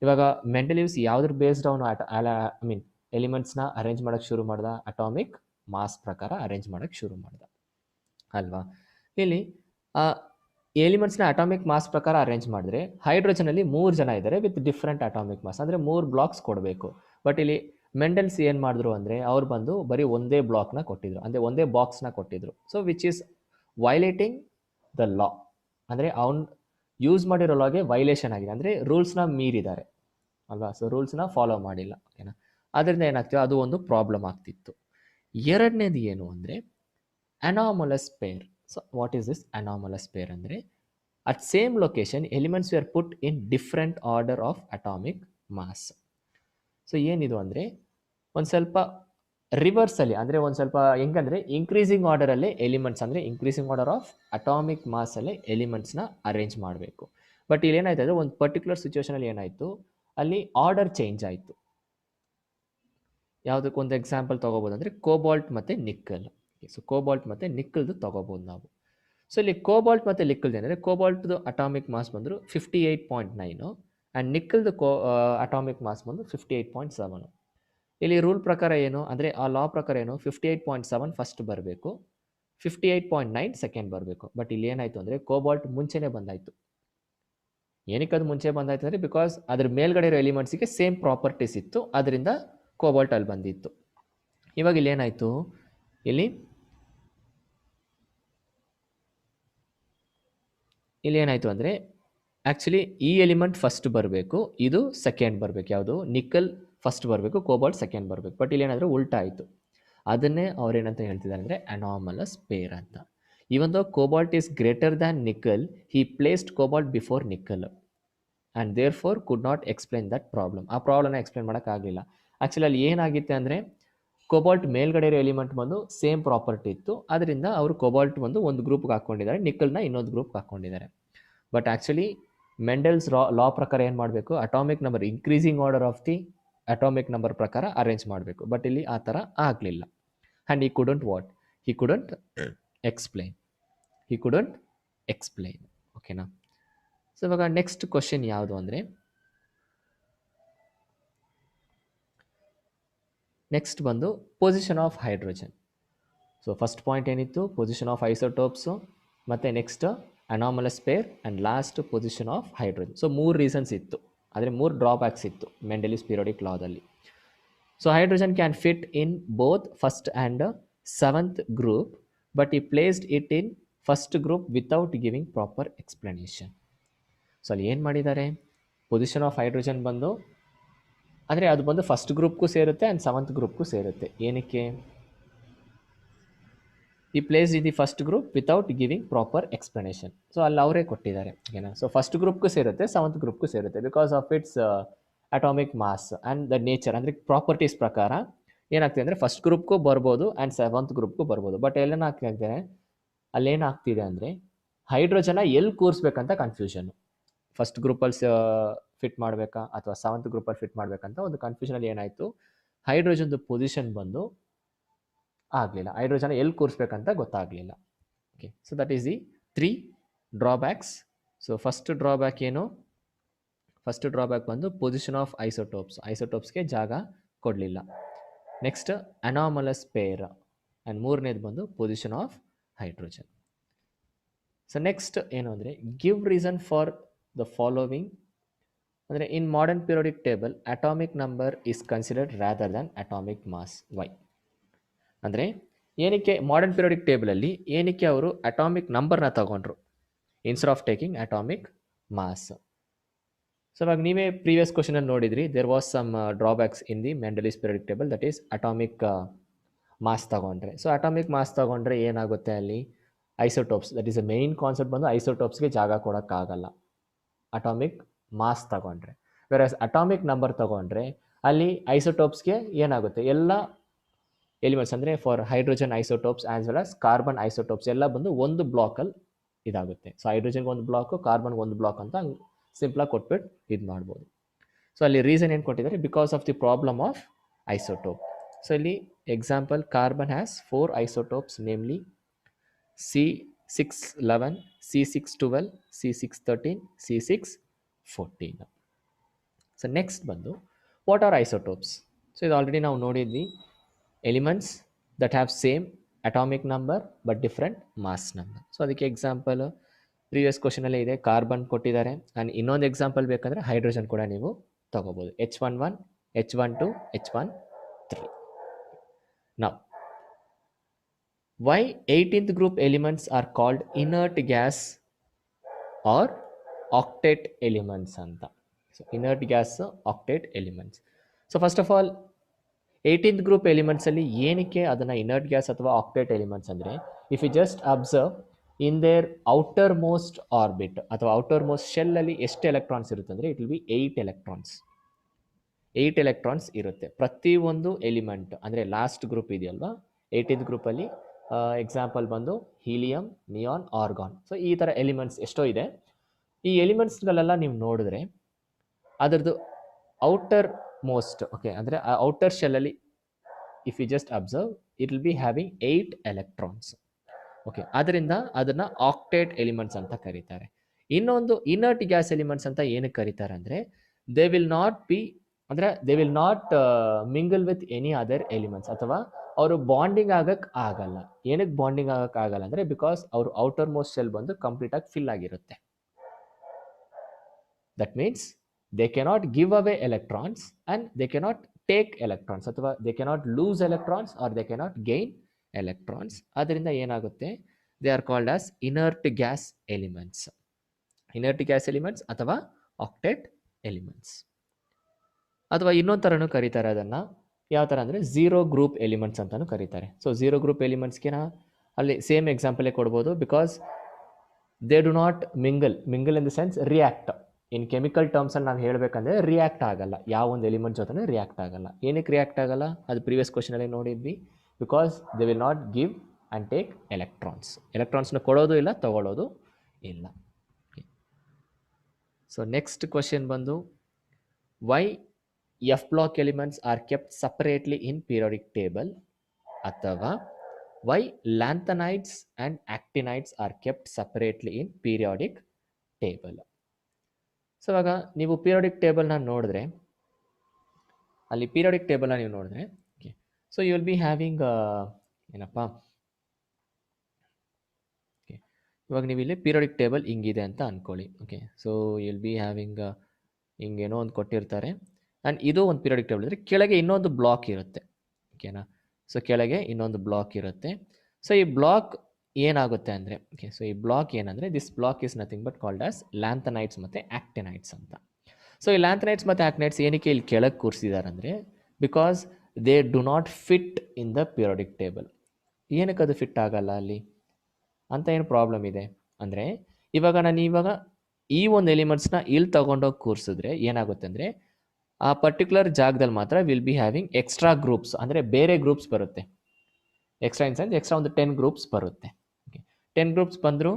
ಇವಾಗ ಮೆಂಡಲೀವ್ಸ್ ಯಾವ್ದ್ರ ಬೇಸ್ಡ್ ಅವನು ಐ ಮೀನ್ ಎಲಿಮೆಂಟ್ಸ್ನ ಅರೇಂಜ್ ಮಾಡೋಕ್ಕೆ ಶುರು ಮಾಡ್ದ, ಅಟಾಮಿಕ್ ಮಾಸ್ ಪ್ರಕಾರ arrange ಮಾಡೋಕ್ಕೆ ಶುರು ಮಾಡ್ದ ಅಲ್ವಾ. ಇಲ್ಲಿ ಆ ಎಲಿಮೆಂಟ್ಸ್ನ ಅಟಾಮಿಕ್ ಮಾಸ್ ಪ್ರಕಾರ ಅರೇಂಜ್ ಮಾಡಿದ್ರೆ ಹೈಡ್ರೋಜನಲ್ಲಿ 3 ಜನ ಇದ್ದಾರೆ ವಿತ್ ಡಿಫ್ರೆಂಟ್ ಅಟಾಮಿಕ್ ಮಾಸ್, ಅಂದರೆ 3 ಬ್ಲಾಕ್ಸ್ ಕೊಡಬೇಕು. ಬಟ್ ಇಲ್ಲಿ ಮೆಂಡಲ್ಸ್ ಏನು ಮಾಡಿದ್ರು ಅಂದರೆ ಅವ್ರು ಬಂದು ಬರೀ ಒಂದೇ ಬ್ಲಾಕ್ನ ಕೊಟ್ಟಿದ್ರು, ಅಂದರೆ ಒಂದೇ ಬಾಕ್ಸ್ನ ಕೊಟ್ಟಿದ್ರು. So which is violating the law, ಅಂದರೆ ಅವ್ನು ಯೂಸ್ ಮಾಡಿರೋ ಲಾಗೆ ವೈಲೇಷನ್ ಆಗಿದೆ, ಅಂದರೆ ರೂಲ್ಸ್ನ ಮೀರಿದ್ದಾರೆ ಅಲ್ವಾ. ಸೊ ರೂಲ್ಸ್ನ ಫಾಲೋ ಮಾಡಿಲ್ಲ, ಓಕೆನಾ. ಅದರಿಂದ ಏನಾಗ್ತಿದೆ, ಅದು ಒಂದು ಪ್ರಾಬ್ಲಮ್ ಆಗ್ತಿತ್ತು. ಎರಡನೇದು ಏನು ಅಂದರೆ anomalous pair. So what is this anomalous pair ಅಂದರೆ at same location elements were put in different order of atomic mass. So ಏನಿದು ಅಂದರೆ ಒಂದು ಸ್ವಲ್ಪ ರಿವರ್ಸಲ್ಲಿ, ಅಂದರೆ ಒಂದು ಸ್ವಲ್ಪ ಹೆಂಗಂದರೆ ಇನ್ಕ್ರೀಸಿಂಗ್ ಆರ್ಡರಲ್ಲೇ ಎಲಿಮೆಂಟ್ಸ್, ಅಂದರೆ ಇನ್ಕ್ರೀಸಿಂಗ್ ಆರ್ಡರ್ ಆಫ್ ಅಟಾಮಿಕ್ ಮಾಸಲ್ಲೇ ಎಲಿಮೆಂಟ್ಸ್ನ ಅರೇಂಜ್ ಮಾಡಬೇಕು. ಬಟ್ ಇಲ್ಲಿ ಏನಾಯ್ತು ಅಂದರೆ ಒಂದು ಪರ್ಟಿಕ್ಯುಲರ್ ಸಿಚುವೇಷನಲ್ಲಿ ಏನಾಯಿತು, ಅಲ್ಲಿ ಆರ್ಡರ್ ಚೇಂಜ್ ಆಯಿತು. ಯಾವುದಕ್ಕೊಂದು ಎಕ್ಸಾಂಪಲ್ ತೊಗೋಬೋದು ಅಂದರೆ ಕೋಬಾಲ್ಟ್ ಮತ್ತು ನಿಕ್ಕಲ್. ಸೊ ಕೋಬಾಲ್ಟ್ ಮತ್ತು ನಿಕ್ಕಲ್ದು ತೊಗೋಬೋದು ನಾವು. ಸೊ ಇಲ್ಲಿ ಕೋಬಾಲ್ಟ್ ಮತ್ತು ನಿಕ್ಕಲ್ದು ಏನಂದರೆ ಕೋಬಾಲ್ಟ್ದು ಅಟಾಮಿಕ್ ಮಾಸ್ ಬಂದರು 58.9 ಆ್ಯಂಡ್ ನಿಕ್ಕಲ್ದು ಅಟಾಮಿಕ್ ಮಾಸ್ ಬಂದು 58.7. ಇಲ್ಲಿ ರೂಲ್ ಪ್ರಕಾರ ಏನು ಅಂದರೆ ಆ ಲಾ ಪ್ರಕಾರ ಏನು 58.7 ಫಸ್ಟ್ ಬರಬೇಕು, 58.9 ಸೆಕೆಂಡ್ ಬರಬೇಕು. ಬಟ್ ಇಲ್ಲಿ ಏನಾಯಿತು ಅಂದರೆ ಕೋಬಾಲ್ಟ್ ಮುಂಚೆನೇ ಬಂದಾಯಿತು. ಏನಕ್ಕೆ ಅದು ಮುಂಚೆ ಬಂದಾಯ್ತು ಅಂದರೆ ಬಿಕಾಸ್ ಅದ್ರ ಮೇಲ್ಗಡೆ ಇರೋ ಎಲಿಮೆಂಟ್ಸಿಗೆ ಸೇಮ್ ಪ್ರಾಪರ್ಟೀಸ್ ಇತ್ತು, ಅದರಿಂದ ಕೋಬಾಲ್ಟ್ ಅಲ್ಲಿ ಬಂದಿತ್ತು. ಇವಾಗ ಇಲ್ಲಿ ಏನಾಯಿತು, ಇಲ್ಲಿ ಏನಾಯಿತು ಅಂದರೆ ಆ್ಯಕ್ಚುಲಿ ಈ ಎಲಿಮೆಂಟ್ ಫಸ್ಟ್ ಬರಬೇಕು, ಇದು ಸೆಕೆಂಡ್ ಬರಬೇಕು. ಯಾವುದು ನಿಕ್ಕಲ್ ಫಸ್ಟ್ ಬರಬೇಕು, ಕೋಬಾಲ್ಟ್ ಸೆಕೆಂಡ್ ಬರಬೇಕು. ಬಟ್ ಇಲ್ಲಿ ಏನಾದರೂ ಉಲ್ಟಾ ಆಯಿತು. ಅದನ್ನೇ ಅವ್ರೇನಂತ ಹೇಳ್ತಿದ್ದಾರೆ ಅಂದರೆ ಅನಾಮಲಸ್ ಪೇರ್ ಅಂತ. Even though cobalt is greater than nickel, he placed cobalt before nickel and therefore could not explain that problem. ಆ ಪ್ರಾಬ್ಲಮ್ನ ಎಕ್ಸ್ಪ್ಲೈನ್ ಮಾಡೋಕ್ಕಾಗಲಿಲ್ಲ. ಆ್ಯಕ್ಚುಲಿ ಅಲ್ಲಿ ಏನಾಗಿತ್ತು ಅಂದರೆ ಕೋಬಾಲ್ಟ್ ಮೇಲ್ಗಡೆ ಇರೋ ಎಲಿಮೆಂಟ್ ಬಂದು ಸೇಮ್ ಪ್ರಾಪರ್ಟಿ ಇತ್ತು, ಅದರಿಂದ ಅವರು ಕೋಬಾಲ್ಟ್ ಬಂದು ಒಂದು ಗ್ರೂಪ್ಗೆ ಹಾಕ್ಕೊಂಡಿದ್ದಾರೆ, ನಿಕ್ಕಲ್ನ ಇನ್ನೊಂದು ಗ್ರೂಪ್ಗೆ ಹಾಕ್ಕೊಂಡಿದ್ದಾರೆ. ಬಟ್ ಆ್ಯಕ್ಚುಲಿ ಮೆಂಡಲ್ಸ್ ಲಾ ಪ್ರಕಾರ ಏನು ಮಾಡಬೇಕು, atomic number increasing order of the atomic number ಪ್ರಕಾರ ಅರೇಂಜ್ ಮಾಡಬೇಕು. ಬಟ್ ಇಲ್ಲಿ ಆ ಥರ ಆಗಲಿಲ್ಲ. And he couldn't he couldn't explain. ಓಕೆನಾ. ಸೊ ಇವಾಗ ನೆಕ್ಸ್ಟ್ ಕ್ವಶನ್ ಯಾವುದು ಅಂದರೆ, ನೆಕ್ಸ್ಟ್ ಬಂದು position of hydrogen. So first point ಏನಿತ್ತು, ಪೊಸಿಷನ್ ಆಫ್ ಐಸೋಟೋಪ್ಸು, ಮತ್ತು next anomalous pair and last position of hydrogen. So 3 reasons ಇತ್ತು, ಆದರೆ 3 ಡ್ರಾಬ್ಯಾಕ್ಸ್ ಇತ್ತು ಮೆಂಡಲೀವ್ಸ್ ಪೀರಿಯಾಡಿಕ್ ಲಾದಲ್ಲಿ. So hydrogen can fit in both first and 7th group, but ಈ placed it in first group without giving proper explanation. So ಅಲ್ಲಿ ಏನು ಮಾಡಿದ್ದಾರೆ, position of hydrogen ಬಂದು ಅಂದರೆ ಅದು ಬಂದು ಫಸ್ಟ್ ಗ್ರೂಪ್ಗೂ ಸೇರುತ್ತೆ ಆ್ಯಂಡ್ 7th ಗ್ರೂಪ್ಗೂ ಸೇರುತ್ತೆ. ಏನಕ್ಕೆ, ಈ place in the first group without giving proper explanation. So ಅಲ್ಲಿ ಅವರೇ ಕೊಟ್ಟಿದ್ದಾರೆ, ಓಕೆನಾ. ಸೊ ಫಸ್ಟ್ ಗ್ರೂಪ್ಗೂ ಸೇರುತ್ತೆ, 7th ಗ್ರೂಪ್ಗೂ ಸೇರುತ್ತೆ, because of its atomic mass and the nature, ಅಂದರೆ ಪ್ರಾಪರ್ಟೀಸ್ ಪ್ರಕಾರ ಏನಾಗ್ತಿದೆ ಅಂದರೆ ಫಸ್ಟ್ ಗ್ರೂಪ್ಗೂ ಬರ್ಬೋದು ಆ್ಯಂಡ್ 7th ಗ್ರೂಪ್ಗೂ ಬರ್ಬೋದು. ಬಟ್ ಎಲ್ಲೇನಾಗ್ತಿದೆ, ಅಲ್ಲೇನಾಗ್ತಿದೆ ಅಂದರೆ ಹೈಡ್ರೋಜನ ಎಲ್ಲಿ ಕೂರಿಸ್ಬೇಕಂತ ಕನ್ಫ್ಯೂಷನ್ನು. ಫಸ್ಟ್ ಗ್ರೂಪಲ್ಲಿ ಫಿಟ್ ಮಾಡಬೇಕಾ ಅಥವಾ 7th ಗ್ರೂಪಲ್ಲಿ ಫಿಟ್ ಮಾಡಬೇಕಂತ ಒಂದು ಕನ್ಫ್ಯೂಷನಲ್ಲಿ ಏನಾಯಿತು, ಹೈಡ್ರೋಜನ್ದು ಪೊಸಿಷನ್ ಬಂದು ಆಗಲಿಲ್ಲ, ಹೈಡ್ರೋಜನ್ ಎಲ್ಲಿ ಕೂರಿಸ್ಬೇಕಂತ ಗೊತ್ತಾಗಲಿಲ್ಲ. Okay, so that is the 3 drawbacks. So first drawback ಏನು, ಫಸ್ಟ್ ಡ್ರಾಬ್ಯಾಕ್ ಬಂದು ಪೊಸಿಷನ್ ಆಫ್ ಐಸೋಟೋಪ್ಸ್ಗೆ ಜಾಗ ಕೊಡಲಿಲ್ಲ. ನೆಕ್ಸ್ಟ್ ಅನಾಮಲಸ್ ಪೇರ್ ಆ್ಯಂಡ್ ಮೂರನೇದು ಬಂದು position of hydrogen. So next ಏನು ಅಂದರೆ give reason for the following. ಅಂದರೆ in modern periodic table atomic number is considered rather than atomic mass. Why ಅಂದರೆ ಏನಕ್ಕೆ ಮಾಡರ್ನ್ ಪೀರಿಯಾಡಿಕ್ ಟೇಬಲಲ್ಲಿ ಏನಕ್ಕೆ ಅವರು ಅಟಾಮಿಕ್ ನಂಬರ್ನ ತಗೊಂಡ್ರು instead of taking atomic mass. So ಇವಾಗ ನೀವೇ ಪ್ರೀವಿಯಸ್ ಕ್ವಶನಲ್ಲಿ ನೋಡಿದ್ರಿ, there was some drawbacks in the Mendeleev's periodic table, that is atomic mass ತಗೊಂಡ್ರೆ. ಸೊ ಅಟಾಮಿಕ್ ಮಾಸ್ ತಗೊಂಡ್ರೆ ಏನಾಗುತ್ತೆ, ಅಲ್ಲಿ isotopes, that is a main concept ಬಂದು ಐಸೋಟೋಪ್ಸ್ಗೆ ಜಾಗ ಕೊಡೋಕ್ಕಾಗಲ್ಲ ಅಟಾಮಿಕ್ ಮಾಸ್ ತಗೊಂಡ್ರೆ. ವೆರಸ್ ಅಟಾಮಿಕ್ ನಂಬರ್ ತಗೊಂಡ್ರೆ ಅಲ್ಲಿ ಐಸೋಟೋಪ್ಸ್ಗೆ ಏನಾಗುತ್ತೆ, ಎಲ್ಲ ಎಲಿಮೆಂಟ್ಸ್ ಅಂದರೆ for hydrogen isotopes as well as carbon isotopes ಎಲ್ಲ ಬಂದು ಒಂದು ಬ್ಲಾಕಲ್ಲಿ ಇದಾಗುತ್ತೆ. ಸೊ ಹೈಡ್ರೋಜನ್ಗೆ ಒಂದು ಬ್ಲಾಕು, ಕಾರ್ಬನ್ಗೆ ಒಂದು ಬ್ಲಾಕ್ ಅಂತ ಸಿಂಪಲಾಗಿ ಕೊಟ್ಬಿಟ್ಟು ಇದು ಮಾಡ್ಬೋದು. ಸೊ ಅಲ್ಲಿ ರೀಸನ್ ಏನು ಕೊಟ್ಟಿದ್ದಾರೆ, because of the problem of isotope. So ಇಲ್ಲಿ example, carbon has 4 isotopes, namely C611, C612, C613, C614. So next ಬಂದು ವಾಟ್ ಆರ್ ಐಸೋಟೋಪ್ಸ್. ಸೊ ಇದು ಆಲ್ರೆಡಿ ನಾವು ನೋಡಿದ್ವಿ, elements that have same atomic number but different mass number. So ಅದಕ್ಕೆ example previous ಕ್ವಶನಲ್ಲೇ ಇದೆ, carbon ಕೊಟ್ಟಿದ್ದಾರೆ. And ಇನ್ನೊಂದು example ಬೇಕಂದರೆ ಹೈಡ್ರೋಜನ್ ಕೂಡ ನೀವು ತಗೋಬೋದು, H11, H12, H13. ನಾವು why 18th group elements are called inert gas or octet elements ಅಂತ. So inert gas, octet elements. So first of all 18th group elements ಅಲ್ಲಿ ಏನಕ್ಕೆ ಅದನ್ನು inert gas ಅಥವಾ octet elements ಅಂದರೆ, if you just observe in their outermost orbit ಅಥವಾ outer most shell ಅಲ್ಲಿ ಎಷ್ಟು electrons ಇರುತ್ತೆ ಅಂದರೆ, it will be 8 electrons. 8 electrons ಇರುತ್ತೆ ಪ್ರತಿ ಒಂದು ಎಲಿಮೆಂಟ್. ಅಂದರೆ ಲಾಸ್ಟ್ ಗ್ರೂಪ್ ಇದೆಯಲ್ವಾ 18th ಗ್ರೂಪಲ್ಲಿ, ಎಕ್ಸಾಂಪಲ್ ಬಂದು ಹೀಲಿಯಂ, ನಿಯಾನ್, ಆರ್ಗಾನ್. ಸೊ ಈ ಥರ ಎಲಿಮೆಂಟ್ಸ್ ಎಷ್ಟೋ ಇದೆ. ಈ ಎಲಿಮೆಂಟ್ಸ್ಗಳೆಲ್ಲ ನೀವು ನೋಡಿದ್ರೆ ಅದರದ್ದು ಔಟರ್ ಮೋಸ್ಟ್, ಓಕೆ, ಅಂದರೆ ಆ ಔಟರ್ ಶೆಲ್ಲಲ್ಲಿ if you just observe it will be having 8 electrons. Okay, ಅದರಿಂದ ಅದನ್ನು ಆಕ್ಟೇಟ್ ಎಲಿಮೆಂಟ್ಸ್ ಅಂತ ಕರೀತಾರೆ. ಇನ್ನೊಂದು ಇನರ್ಟ್ ಗ್ಯಾಸ್ ಎಲಿಮೆಂಟ್ಸ್ ಅಂತ ಏನಕ್ಕೆ ಕರೀತಾರೆ ಅಂದರೆ, they will not mingle with any other elements, ಅಥವಾ ಅವರು ಬಾಂಡಿಂಗ್ ಆಗಕ್ಕೆ ಆಗಲ್ಲ. ಏನಕ್ಕೆ ಬಾಂಡಿಂಗ್ ಆಗಕ್ಕೆ ಆಗಲ್ಲ ಅಂದರೆ, ಬಿಕಾಸ್ ಅವರು ಔಟರ್ ಮೋಸ್ಟ್ ಶೆಲ್ ಬಂದು ಕಂಪ್ಲೀಟಾಗಿ ಫಿಲ್ ಆಗಿರುತ್ತೆ. That means they cannot give away electrons and they cannot take electrons, ಅಥವಾ they cannot lose electrons or they cannot gain electrons. ಅದರಿಂದ ಏನಾಗುತ್ತೆ, they are called as inert gas elements. Inert gas elements ಅಥವಾ octet elements. ಅಥವಾ ಇನ್ನೊಂದು ಥರನೂ ಕರೀತಾರೆ ಅದನ್ನು. ಯಾವ ಥರ ಅಂದರೆ ಝೀರೋ ಗ್ರೂಪ್ ಎಲಿಮೆಂಟ್ಸ್ ಅಂತಲೂ ಕರೀತಾರೆ. ಸೊ ಝೀರೋ ಗ್ರೂಪ್ ಎಲಿಮೆಂಟ್ಸ್ಗೆ ಅಲ್ಲಿ ಸೇಮ್ ಎಕ್ಸಾಂಪಲೇ ಕೊಡ್ಬೋದು, because they do not mingle in the sense react. In chemical ಟರ್ಮ್ಸಲ್ಲಿ ನಾವು ಹೇಳಬೇಕಂದ್ರೆ ರಿಯಾಕ್ಟ್ ಆಗಲ್ಲ, ಯಾವ ಒಂದು ಎಲಿಮೆಂಟ್ ಜೊತೆ ರಿಯಾಕ್ಟ್ ಆಗಲ್ಲ. ಏನಕ್ಕೆ ರಿಯಾಕ್ಟ್ ಆಗಲ್ಲ, ಅದು ಪ್ರೀವಿಯಸ್ ಕ್ವಶನಲ್ಲಿ ನೋಡಿದ್ವಿ, because they will not give and take electrons. ಎಲೆಕ್ಟ್ರಾನ್ಸ್ನ ಕೊಡೋದು ಇಲ್ಲ, ತಗೊಳ್ಳೋದು ಇಲ್ಲ. ಸೊ ನೆಕ್ಸ್ಟ್ ಕ್ವಶನ್ ಬಂದು, why F block elements are kept separately in periodic table, ಅಥವಾ why lanthanides and actinides are kept separately in periodic table. So ಇವಾಗ ನೀವು periodic ಟೇಬಲ್ನ ನೋಡಿದ್ರೆ, ಅಲ್ಲಿ ಪೀರಿಯಾಡಿಕ್ ಟೇಬಲ್ನ ನೀವು ನೋಡಿದ್ರೆ, okay, so you will be having ಏನಪ್ಪ, ಓಕೆ, ಇವಾಗ ನೀವು ಇಲ್ಲಿ ಪೀರಿಯಾಡಿಕ್ ಟೇಬಲ್ ಹಿಂಗಿದೆ ಅಂತ ಅಂದ್ಕೊಳ್ಳಿ. Okay, so you will be having ಹಿಂಗೇನೋ ಒಂದು ಕೊಟ್ಟಿರ್ತಾರೆ. ಆ್ಯಂಡ್ ಇದು ಒಂದು ಪೀರಿಯಾಡಿಕ್ ಟೇಬಲ್ ಇದ್ದರೆ ಕೆಳಗೆ ಇನ್ನೊಂದು ಬ್ಲಾಕ್ ಇರುತ್ತೆ. ಓಕೆನಾ, ಸೊ ಕೆಳಗೆ ಇನ್ನೊಂದು ಬ್ಲಾಕ್ ಇರುತ್ತೆ. ಸೊ ಈ ಬ್ಲಾಕ್ ಏನಾಗುತ್ತೆ ಅಂದರೆ, ಓಕೆ, ಸೊ ಈ ಬ್ಲಾಕ್ ಏನಂದರೆ, this block is nothing but called as lanthanides ಮತ್ತು ಆಕ್ಟಿನೈಡ್ಸ್ ಅಂತ. ಸೊ ಈ ಲ್ಯಾಂಥನೈಡ್ಸ್ ಮತ್ತು ಆಕ್ಟಿನೈಡ್ಸ್ ಏನಕ್ಕೆ ಇಲ್ಲಿ ಕೆಳಗೆ ಕೂರಿಸಿದ್ದಾರೆ ಅಂದರೆ, because they do not fit in the periodic table. ಏನಕ್ಕೆ ಅದು ಫಿಟ್ ಆಗಲ್ಲ ಅಲ್ಲಿ ಅಂತ ಏನು ಪ್ರಾಬ್ಲಮ್ ಇದೆ ಅಂದರೆ, ಇವಾಗ ಈ ಒಂದು ಎಲಿಮೆಂಟ್ಸ್ನ ಇಲ್ಲಿ ತಗೊಂಡೋಗಿ ಕೂರಿಸಿದ್ರೆ ಏನಾಗುತ್ತೆ ಅಂದರೆ, ಆ ಪರ್ಟಿಕ್ಯುಲರ್ ಜಾಗದಲ್ಲಿ ಮಾತ್ರ will be having extra groups, ಅಂದರೆ ಬೇರೆ ಗ್ರೂಪ್ಸ್ ಬರುತ್ತೆ. ಎಕ್ಸ್ಟ್ರಾ ಇನ್ ಸೆನ್ಸ್ ಎಕ್ಸ್ಟ್ರಾ ಒಂದು 10 ಗ್ರೂಪ್ಸ್ ಬರುತ್ತೆ. ಓಕೆ, 10 ಗ್ರೂಪ್ಸ್ ಬಂದರೂ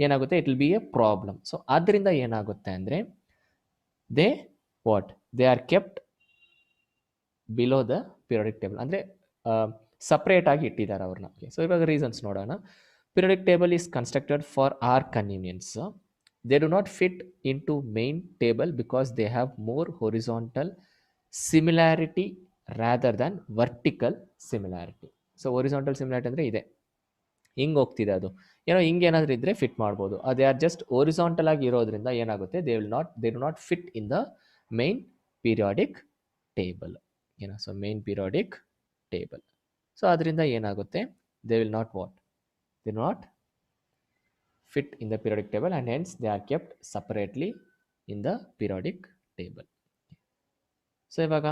ಏನಾಗುತ್ತೆ, it will be a problem. So ಆದ್ದರಿಂದ ಏನಾಗುತ್ತೆ ಅಂದರೆ, they are kept below the periodic table, ಅಂದರೆ ಸಪ್ರೇಟಾಗಿ ಇಟ್ಟಿದ್ದಾರೆ ಅವ್ರನ್ನ. ಓಕೆ, ಸೊ ಇವಾಗ ರೀಸನ್ಸ್ ನೋಡೋಣ. Periodic table is constructed for our convenience. They do not fit into main table because they have more horizontal similarity rather than vertical similarity. So horizontal similarity ಅಂದರೆ ಇದೆ, ಹಿಂಗೆ ಹೋಗ್ತಿದೆ, ಅದು ಏನೋ ಹಿಂಗೆ ಏನಾದರೂ ಇದ್ದರೆ ಫಿಟ್ ಮಾಡ್ಬೋದು. ಅದೇ ಆರ್ ಜಸ್ಟ್ ಹೋರಿಸಾಂಟಲ್ ಆಗಿ ಇರೋದ್ರಿಂದ ಏನಾಗುತ್ತೆ, they do not fit in the main periodic table. ಏನೋ, so main periodic table. So ಅದರಿಂದ ಏನಾಗುತ್ತೆ, they will not fit in the periodic table and hence they are kept separately in the periodic table. So ಇವಾಗ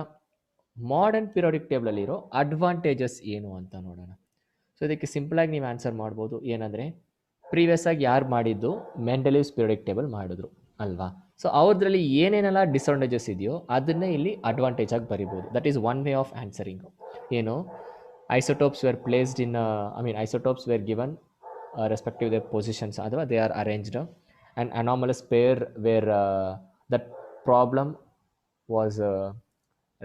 modern periodic table ಅಲ್ಲಿರೋ advantages ಏನು ಅಂತ ನೋಡೋಣ. So ಇದಕ್ಕೆ ಸಿಂಪಲಾಗಿ ನೀವು ಆನ್ಸರ್ ಮಾಡ್ಬೋದು, ಏನಂದರೆ ಪ್ರೀವಿಯಸ್ ಆಗಿ ಯಾರು ಮಾಡಿದ್ದು ಮೆಂಡೆಲಿವ್ಸ್ ಪೀರಿಯಾಡಿಕ್ ಟೇಬಲ್ ಮಾಡಿದ್ರು ಅಲ್ವಾ. ಸೊ ಅವ್ರದ್ರಲ್ಲಿ ಏನೇನೆಲ್ಲ ಡಿಸ್ಅಡ್ವಾಂಟೇಜಸ್ ಇದೆಯೋ ಅದನ್ನೇ ಇಲ್ಲಿ ಅಡ್ವಾಂಟೇಜ್ ಆಗಿ ಬರಿಬೋದು. That is one way of answering. ಏನು, isotopes were placed in isotopes were given respective their positions, ಅಥವಾ they are arranged, and anomalous pair where that problem was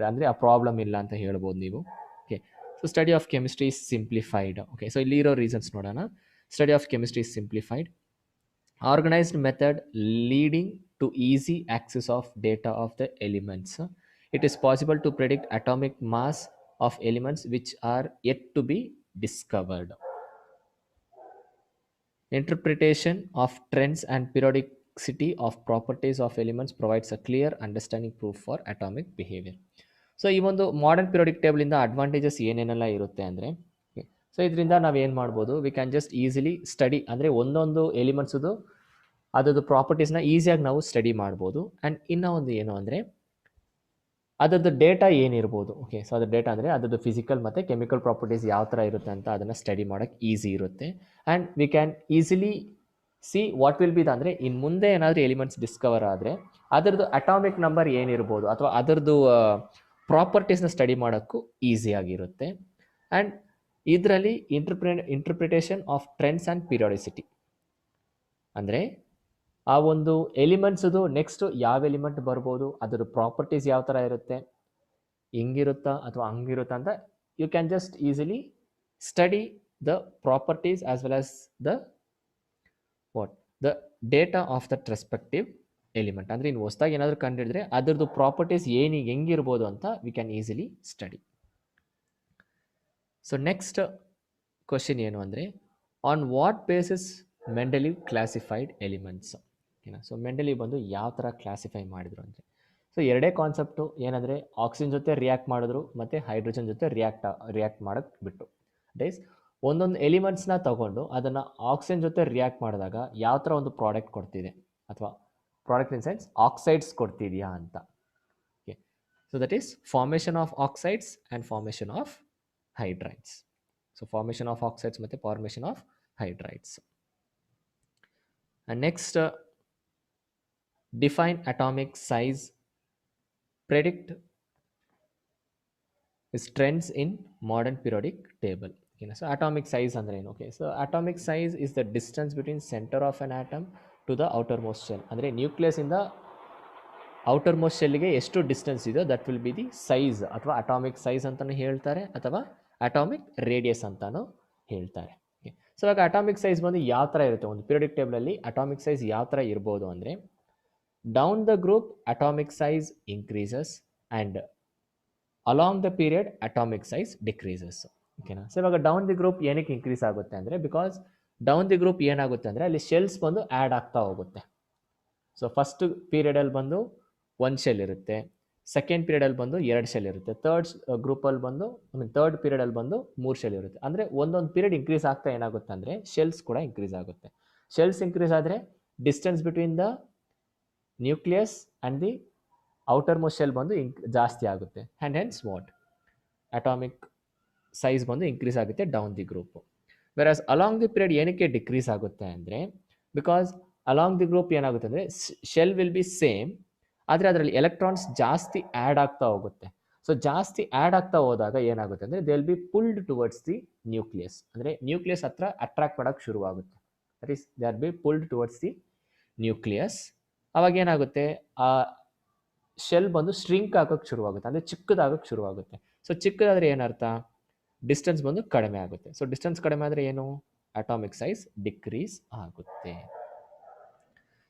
ಅಂದರೆ ಆ ಪ್ರಾಬ್ಲಮ್ ಇಲ್ಲ ಅಂತ ಹೇಳ್ಬೋದು ನೀವು. Okay, so study of chemistry is simplified. Okay, so ಇಲ್ಲಿರೋ reasons ನೋಡೋಣ. Study of chemistry is simplified. Organised method leading to easy access of data of the elements. It is possible to predict atomic mass of elements which are yet to be discovered. Interpretation of trends and periodicity of properties of elements provides a clear understanding proof for atomic behavior. So ಈ ಒಂದು modern periodic ಟೇಬಲಿಂದ advantages ಏನೇನೆಲ್ಲ ಇರುತ್ತೆ ಅಂದರೆ, so ಇದರಿಂದ ನಾವು ಏನು ಮಾಡ್ಬೋದು, we can just easily study, ಅಂದರೆ ಒಂದೊಂದು ಎಲಿಮೆಂಟ್ಸದು ಅದರದ್ದು ಪ್ರಾಪರ್ಟೀಸ್ನ ಈಸಿಯಾಗಿ ನಾವು ಸ್ಟಡಿ ಮಾಡ್ಬೋದು. ಆ್ಯಂಡ್ ಇನ್ನೂ ಒಂದು ಏನು ಅಂದರೆ ಅದರದ್ದು ಡೇಟಾ ಏನಿರ್ಬೋದು. ಓಕೆ, ಸೊ ಅದ್ರ ಡೇಟಾ ಅಂದರೆ ಅದರದ್ದು ಫಿಸಿಕಲ್ ಮತ್ತು ಕೆಮಿಕಲ್ ಪ್ರಾಪರ್ಟೀಸ್ ಯಾವ ಥರ ಇರುತ್ತೆ ಅಂತ ಅದನ್ನು ಸ್ಟಡಿ ಮಾಡೋಕ್ಕೆ ಈಸಿ ಇರುತ್ತೆ. And we can easily see what will be ಅಂದರೆ ಇನ್ನು ಮುಂದೆ ಏನಾದರೂ ಎಲಿಮೆಂಟ್ಸ್ ಡಿಸ್ಕವರ್ ಆದರೆ ಅದರದ್ದು ಅಟಾಮಿಕ್ ನಂಬರ್ ಏನಿರ್ಬೋದು ಅಥವಾ ಅದರದ್ದು ಪ್ರಾಪರ್ಟೀಸ್ನ ಸ್ಟಡಿ ಮಾಡೋಕ್ಕೂ ಈಸಿಯಾಗಿರುತ್ತೆ. ಆ್ಯಂಡ್ ಇದರಲ್ಲಿ ಇಂಟರ್ಪ್ರಿಟೇಷನ್ ಆಫ್ ಟ್ರೆಂಡ್ಸ್ ಆ್ಯಂಡ್ ಪೀರಿಯಾಡಿಸಿಟಿ ಅಂದರೆ ಆ ಒಂದು ಎಲಿಮೆಂಟ್ಸದು ನೆಕ್ಸ್ಟು ಯಾವ ಎಲಿಮೆಂಟ್ ಬರ್ಬೋದು, ಅದರ ಪ್ರಾಪರ್ಟೀಸ್ ಯಾವ ಥರ ಇರುತ್ತೆ, ಹಿಂಗಿರುತ್ತಾ ಅಥವಾ ಹಂಗಿರುತ್ತಾ ಅಂತ you can just easily study the properties as well as the data of that respective element. ಅಂದರೆ ಇನ್ನು ಹೊಸದಾಗಿ ಏನಾದರೂ ಕಂಡುಹಿಡಿದ್ರೆ ಅದರದ್ದು ಪ್ರಾಪರ್ಟೀಸ್ ಹೆಂಗಿರ್ಬೋದು ಅಂತ we can easily study. So next question ಏನು ಅಂದರೆ, on what basis Mendeleev classified elements. ಓಕೆನಾ, ಸೊ ಮೆಂಡೆಲಿವ್ ಬಂದು ಯಾವ ಥರ ಕ್ಲಾಸಿಫೈ ಮಾಡಿದ್ರು ಅಂದರೆ, ಸೊ ಎರಡೇ ಕಾನ್ಸೆಪ್ಟು ಏನಂದರೆ ಆಕ್ಸಿಜನ್ ಜೊತೆ ರಿಯಾಕ್ಟ್ ಮಾಡಿದ್ರು ಮತ್ತು ಹೈಡ್ರೋಜನ್ ಜೊತೆ ರಿಯಾಕ್ಟ್ ಮಾಡೋಕ್ಕೆ ಬಿಟ್ಟು. ಡೈಸ್ ಒಂದೊಂದು ಎಲಿಮೆಂಟ್ಸ್ನ ತಗೊಂಡು ಅದನ್ನು ಆಕ್ಸಿಜನ್ ಜೊತೆ ರಿಯಾಕ್ಟ್ ಮಾಡಿದಾಗ ಯಾವ ಥರ ಒಂದು ಪ್ರಾಡಕ್ಟ್ ಕೊಡ್ತಿದೆ, ಅಥವಾ ಪ್ರಾಡಕ್ಟ್ ಇನ್ ಸೆನ್ಸ್ ಆಕ್ಸೈಡ್ಸ್ ಕೊಡ್ತಿದೆಯಾ ಅಂತ. Okay, so that is formation of oxides and formation of hydrides. So formation of oxides ಮತ್ತು formation of hydrides. And next, define atomic size, predict trends in modern periodic table. ಓಕೆನಾ, so atomic size ಅಂದರೆ ಏನು? Okay, so atomic size is the distance between centre of an atom to the outer most shell. ಅಂದರೆ ನ್ಯೂಕ್ಲಿಯಸ್ಸಿಂದ outer most ಶೆಲ್ಗೆ ಎಷ್ಟು distance ಇದೆಯೋ that will be the size, ಅಥವಾ atomic size ಅಂತಲೂ ಹೇಳ್ತಾರೆ ಅಥವಾ ಅಟಾಮಿಕ್ ರೇಡಿಯಸ್ ಅಂತಲೂ ಹೇಳ್ತಾರೆ. ಓಕೆ, ಸೊ ಇವಾಗ ಅಟಾಮಿಕ್ ಸೈಜ್ ಬಂದು ಯಾವ ಥರ ಇರುತ್ತೆ ಒಂದು ಪಿರಿಯೋಡಿಕ್ ಟೇಬಲಲ್ಲಿ, ಅಟಾಮಿಕ್ ಸೈಜ್ ಯಾವ ಥರ ಇರ್ಬೋದು ಅಂದರೆ, down the group atomic size increases and along the period atomic size decreases. ಓಕೆನಾ, ಸೊ ಇವಾಗ ಡೌನ್ ದಿ ಗ್ರೂಪ್ ಏನಕ್ಕೆ ಇನ್ಕ್ರೀಸ್ ಆಗುತ್ತೆ ಅಂದರೆ, ಬಿಕಾಸ್ ಡೌನ್ ದಿ ಗ್ರೂಪ್ ಏನಾಗುತ್ತೆ ಅಂದರೆ ಅಲ್ಲಿ ಶೆಲ್ಸ್ ಬಂದು ಆ್ಯಡ್ ಆಗ್ತಾ ಹೋಗುತ್ತೆ. ಸೊ ಫಸ್ಟ್ ಪೀರಿಯಡಲ್ಲಿ ಬಂದು ಒಂದು ಶೆಲ್ ಇರುತ್ತೆ, ಸೆಕೆಂಡ್ ಪೀರಿಯಡಲ್ಲಿ ಬಂದು 2 ಶೆಲ್ ಇರುತ್ತೆ, ಗ್ರೂಪಲ್ಲಿ ಬಂದು ಥರ್ಡ್ ಪೀರಿಯಡಲ್ಲಿ ಬಂದು 3 ಶೆಲ್ ಇರುತ್ತೆ. ಅಂದರೆ ಒಂದೊಂದು ಪೀರಿಯಡ್ ಇನ್ಕ್ರೀಸ್ ಆಗ್ತಾ ಏನಾಗುತ್ತೆ ಅಂದರೆ ಶೆಲ್ಸ್ ಕೂಡ ಇನ್ಕ್ರೀಸ್ ಆಗುತ್ತೆ. ಶೆಲ್ಸ್ ಇನ್ಕ್ರೀಸ್ ಆದರೆ distance between the nucleus and the outer most shell ಬಂದು ಜಾಸ್ತಿ ಆಗುತ್ತೆ. And hence what atomic size ಬಂದು ಇನ್ಕ್ರೀಸ್ ಆಗುತ್ತೆ down the group. Versus along the period ಏನಕ್ಕೆ ಡಿಕ್ರೀಸ್ ಆಗುತ್ತೆ ಅಂದರೆ, ಬಿಕಾಸ್ ಅಲಾಂಗ್ ದಿ ಗ್ರೂಪ್ ಏನಾಗುತ್ತೆ ಅಂದರೆ ಶೆಲ್ ವಿಲ್ ಬಿ ಸೇಮ್, ಆದರೆ ಅದರಲ್ಲಿ ಎಲೆಕ್ಟ್ರಾನ್ಸ್ ಜಾಸ್ತಿ ಆ್ಯಡ್ ಆಗ್ತಾ ಹೋಗುತ್ತೆ. ಸೊ ಜಾಸ್ತಿ ಆ್ಯಡ್ ಆಗ್ತಾ ಹೋದಾಗ ಏನಾಗುತ್ತೆ ಅಂದರೆ they will be pulled towards the nucleus. ಅಂದರೆ ನ್ಯೂಕ್ಲಿಯಸ್ ಹತ್ರ ಅಟ್ರಾಕ್ಟ್ ಮಾಡೋಕ್ಕೆ ಶುರುವಾಗುತ್ತೆ. That is they are B pulled towards the nucleus. ಅವಾಗ ಏನಾಗುತ್ತೆ, ಆ ಶೆಲ್ ಬಂದು ಶ್ರಿಂಕ್ ಆಗೋಕ್ಕೆ ಶುರುವಾಗುತ್ತೆ, ಅಂದರೆ ಚಿಕ್ಕದಾಗೋಕ್ಕೆ ಶುರುವಾಗುತ್ತೆ. ಸೊ ಚಿಕ್ಕದಾದರೆ ಏನರ್ಥ, ಡಿಸ್ಟೆನ್ಸ್ ಬಂದು ಕಡಿಮೆ ಆಗುತ್ತೆ. ಸೊ ಡಿಸ್ಟೆನ್ಸ್ ಕಡಿಮೆ ಆದರೆ ಏನು, ಅಟಾಮಿಕ್ ಸೈಜ್ ಡಿಕ್ರೀಸ್ ಆಗುತ್ತೆ.